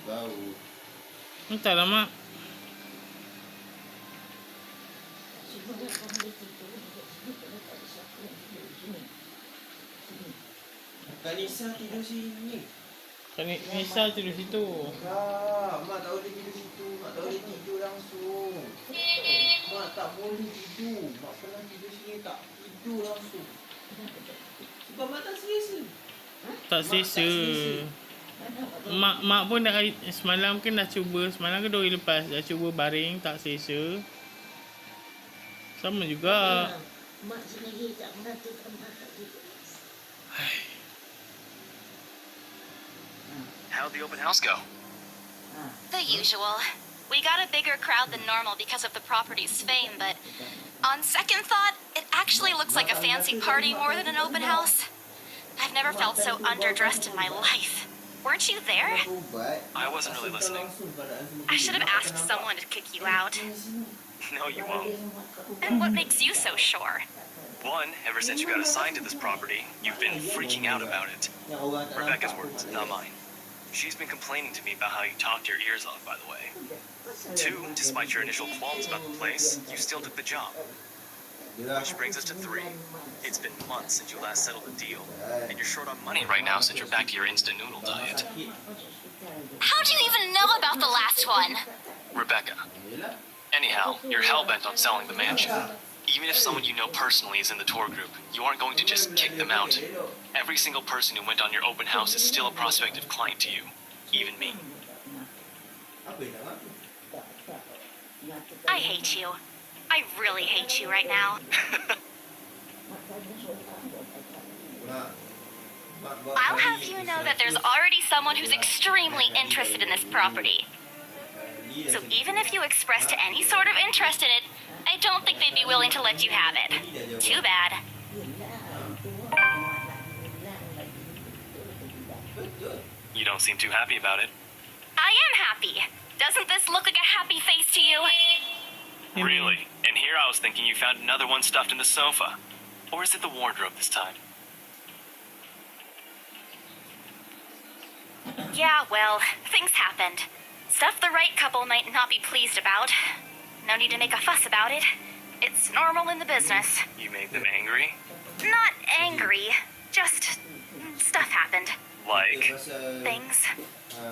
Bau. Entahlah, Mak. Kak Nisa tidur sini. Kak Nisa tidur situ. Kak, Mak tak boleh tidur situ. Mak tak boleh tidur langsung. Mak tak boleh tidur. Mak pernah tidur sini tak tidur langsung. Sebab Mak tak selesa. Tak selesa. Mak pun dah semalam kan dah cuba. Semalam ke 2 hari lepas dah cuba baring tak selesa. Sama juga. Mak sendiri tak pernah tukar makan tidur. How'd the open house go? The usual. We got a bigger crowd than normal because of the property's fame, but on second thought, it actually looks like a fancy party more than an open house. I've never felt so underdressed in my life. Weren't you there? I wasn't really listening. I should have asked someone to kick you out. No, you won't. And what makes you so sure? One, ever since you got assigned to this property, you've been freaking out about it. Rebecca's words, not mine. She's been complaining to me about how you talked your ears off, by the way. Two, despite your initial qualms about the place, you still took the job. Which brings us to 3. It's been months since you last settled the deal, and you're short on money right now since you're back to your instant noodle diet. How do you even know about the last one? Rebecca. Anyhow, you're hell-bent on selling the mansion. Even if someone you know personally is in the tour group, you aren't going to just kick them out. Every single person who went on your open house is still a prospective client to you. Even me. I hate you. I really hate you right now. I'll have you know that there's already someone who's extremely interested in this property. So even if you express to any sort of interest in it, I don't think they'd be willing to let you have it. Too bad. You don't seem too happy about it. I am happy. Doesn't this look like a happy face to you? Really? And here I was thinking you found another one stuffed in the sofa. Or is it the wardrobe this time? Yeah, well, things happened. Stuff the right couple might not be pleased about. No need to make a fuss about it. It's normal in the business. You made them angry? Not angry, just stuff happened. Like? Things.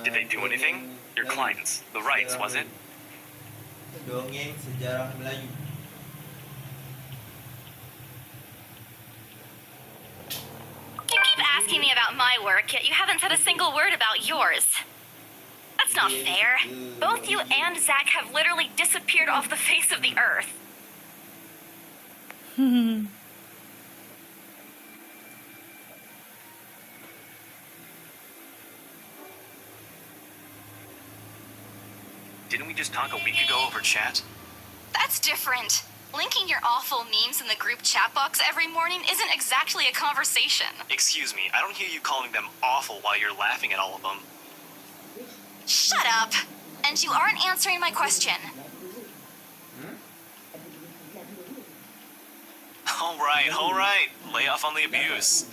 Did they do anything? Your clients, the rights, was it? Dongeng sejarah Melayu. You keep asking me about my work, yet you haven't said a single word about yours. That's not fair. Both you and Zach have literally disappeared off the face of the earth. Didn't we just talk a week ago over chat? That's different. Linking your awful memes in the group chat box every morning isn't exactly a conversation. Excuse me, I don't hear you calling them awful while you're laughing at all of them. Shut up! And you aren't answering my question. All right. Lay off on the abuse.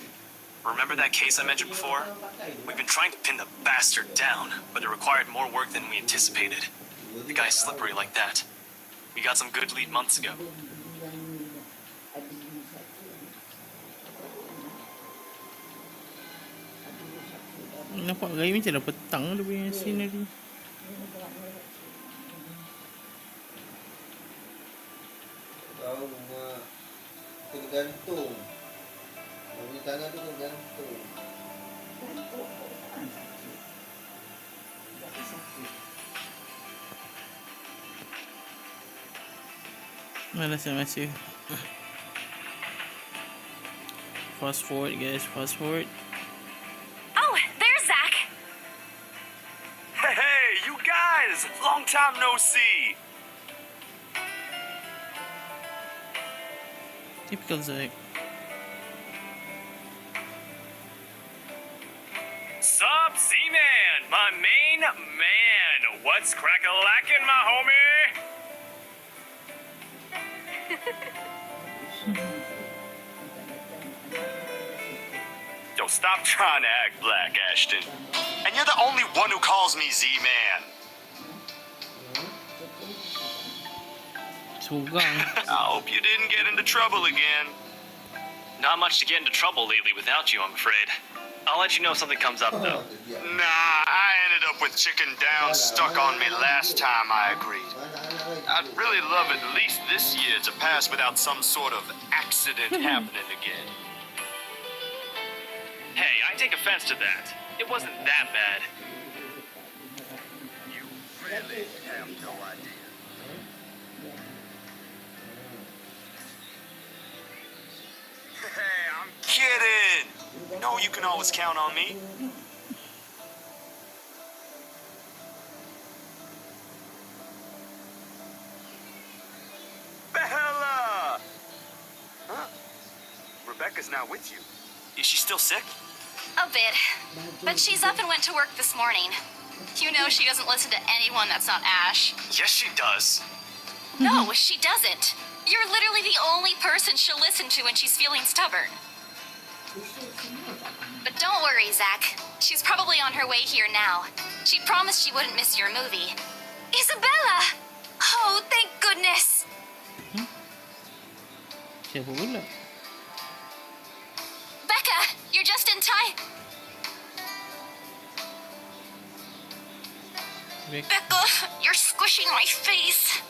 Remember that case I mentioned before? We've been trying to pin the bastard down, but it required more work than we anticipated. The guy's slippery like that. We got some good lead months ago. Nampak gaya macam dah petang dia punya scenery. Tahu mak tergantung. Bagi tangan tu tergantung. Mana saya masih. Fast forward guys, fast forward. Oh, there's Zach! Hey, you guys! Long time no see! Typical Zach. Sup, Z-Man! My main man! What's crack-a-lackin', my homie? Yo, stop trying to act black, Ashton. And you're the only one who calls me Z-Man. Jugak. I hope you didn't get into trouble again. Not much to get into trouble lately without you, I'm afraid. I'll let you know if something comes up, though. Nah, I ended up with chicken down stuck on me last time I agreed. I'd really love at least this year to pass without some sort of accident happening again. Hey, I take offense to that. It wasn't that bad. You really have no idea. Hey, I'm kidding. No, you can always count on me. Bella! Huh? Rebecca's not with you. Is she still sick? A bit. But she's up and went to work this morning. You know she doesn't listen to anyone that's not Ash. Yes, she does. No, she doesn't. You're literally the only person she'll listen to when she's feeling stubborn. But don't worry, Zach. She's probably on her way here now. She promised she wouldn't miss your movie. Isabella! Oh, thank goodness! Siapa pula? Becca, you're just in time. Becca, you're squishing my face.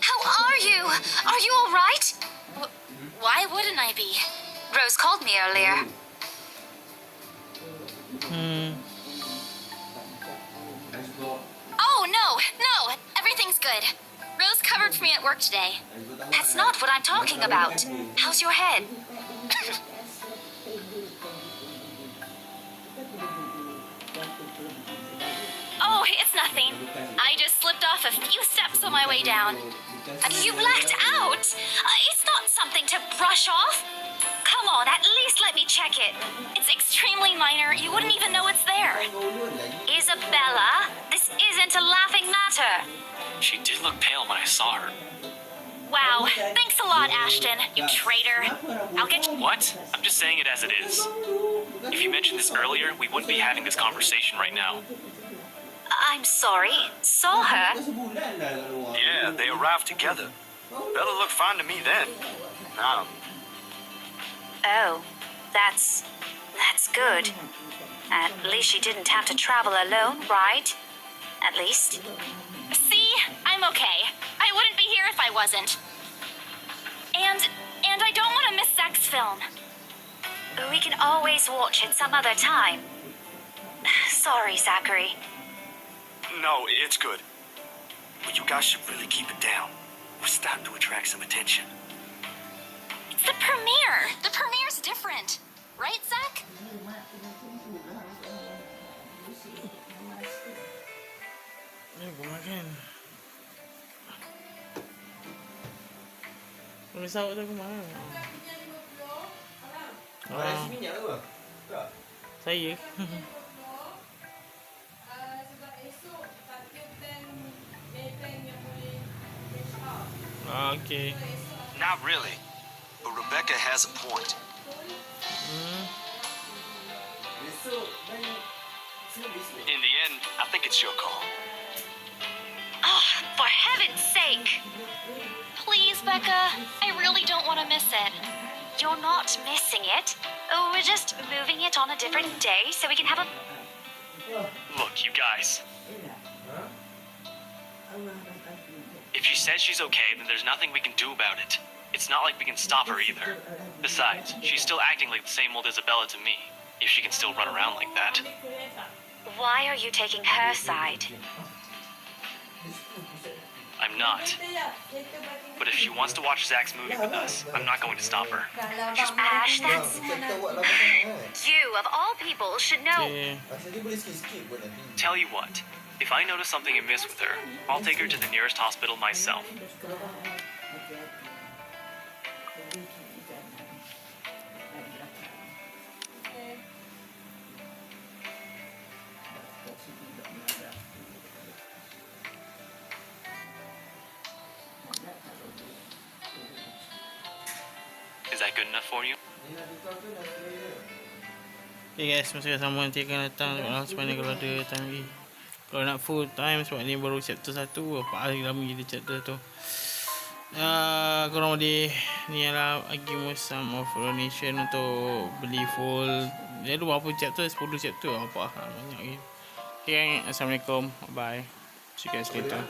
How are you? Are you all right? Why wouldn't I be? Rose called me earlier. Oh, no, everything's good. Rose covered for me at work today. That's not what I'm talking about. How's your head? Oh, it's nothing. I just slipped off a few steps on my way down. You blacked out? It's not something to brush off. Come on, at least let me check it. It's extremely minor. You wouldn't even know it's there. Isabella, this isn't a laughing matter. She did look pale when I saw her. Wow, thanks a lot, Ashton, you traitor. I'll get you. What? I'm just saying it as it is. If you mentioned this earlier, we wouldn't be having this conversation right now. I'm sorry. Saw her? Yeah, they arrived together. Bella looked fine to me then. Now, Oh, that's good. At least she didn't have to travel alone, right? At least. See? I'm okay. I wouldn't be here if I wasn't. And I don't want to miss Zach's film. We can always watch it some other time. Sorry, Zachary. no, it's good. But you guys should really keep it down. We're starting to attract some attention. It's the premiere. The premiere's different. Right, Zach? Ni aku makan. Kau sahut tu aku makan. Nasi minyak ke? Tak. Saya. Okay. Not really. But Rebecca has a point. In the end, I think it's your call. Oh, for heaven's sake. Please, Becca. I really don't want to miss it. You're not missing it. Oh, we're just moving it on a different day so we can have a... Look, you guys. If she says she's okay, then there's nothing we can do about it. It's not like we can stop her either. Besides, she's still acting like the same old Isabella to me, if she can still run around like that. Why are you taking her side? I'm not. But if she wants to watch Zach's movie with us, I'm not going to stop her. She's... Ash, that's... You, of all people, should know. Okay. Rasa dia boleh sikit-sikit pun nanti. Tell you what, if I notice something amiss with her, I'll take her to the nearest hospital myself. Is that good enough for you? Okay guys, masa sama nanti akan datang macam mana kalau ada time lagi. Kalau nak full time sebab ni baru chapter 1, berapa hari lama jadi chapter tu. Korang boleh ni lah bagi some of donation untuk beli full. Dia ada berapa chapter? 10 chapter apa banyak lagi. Okay, Assalamualaikum. Bye. See you guys later.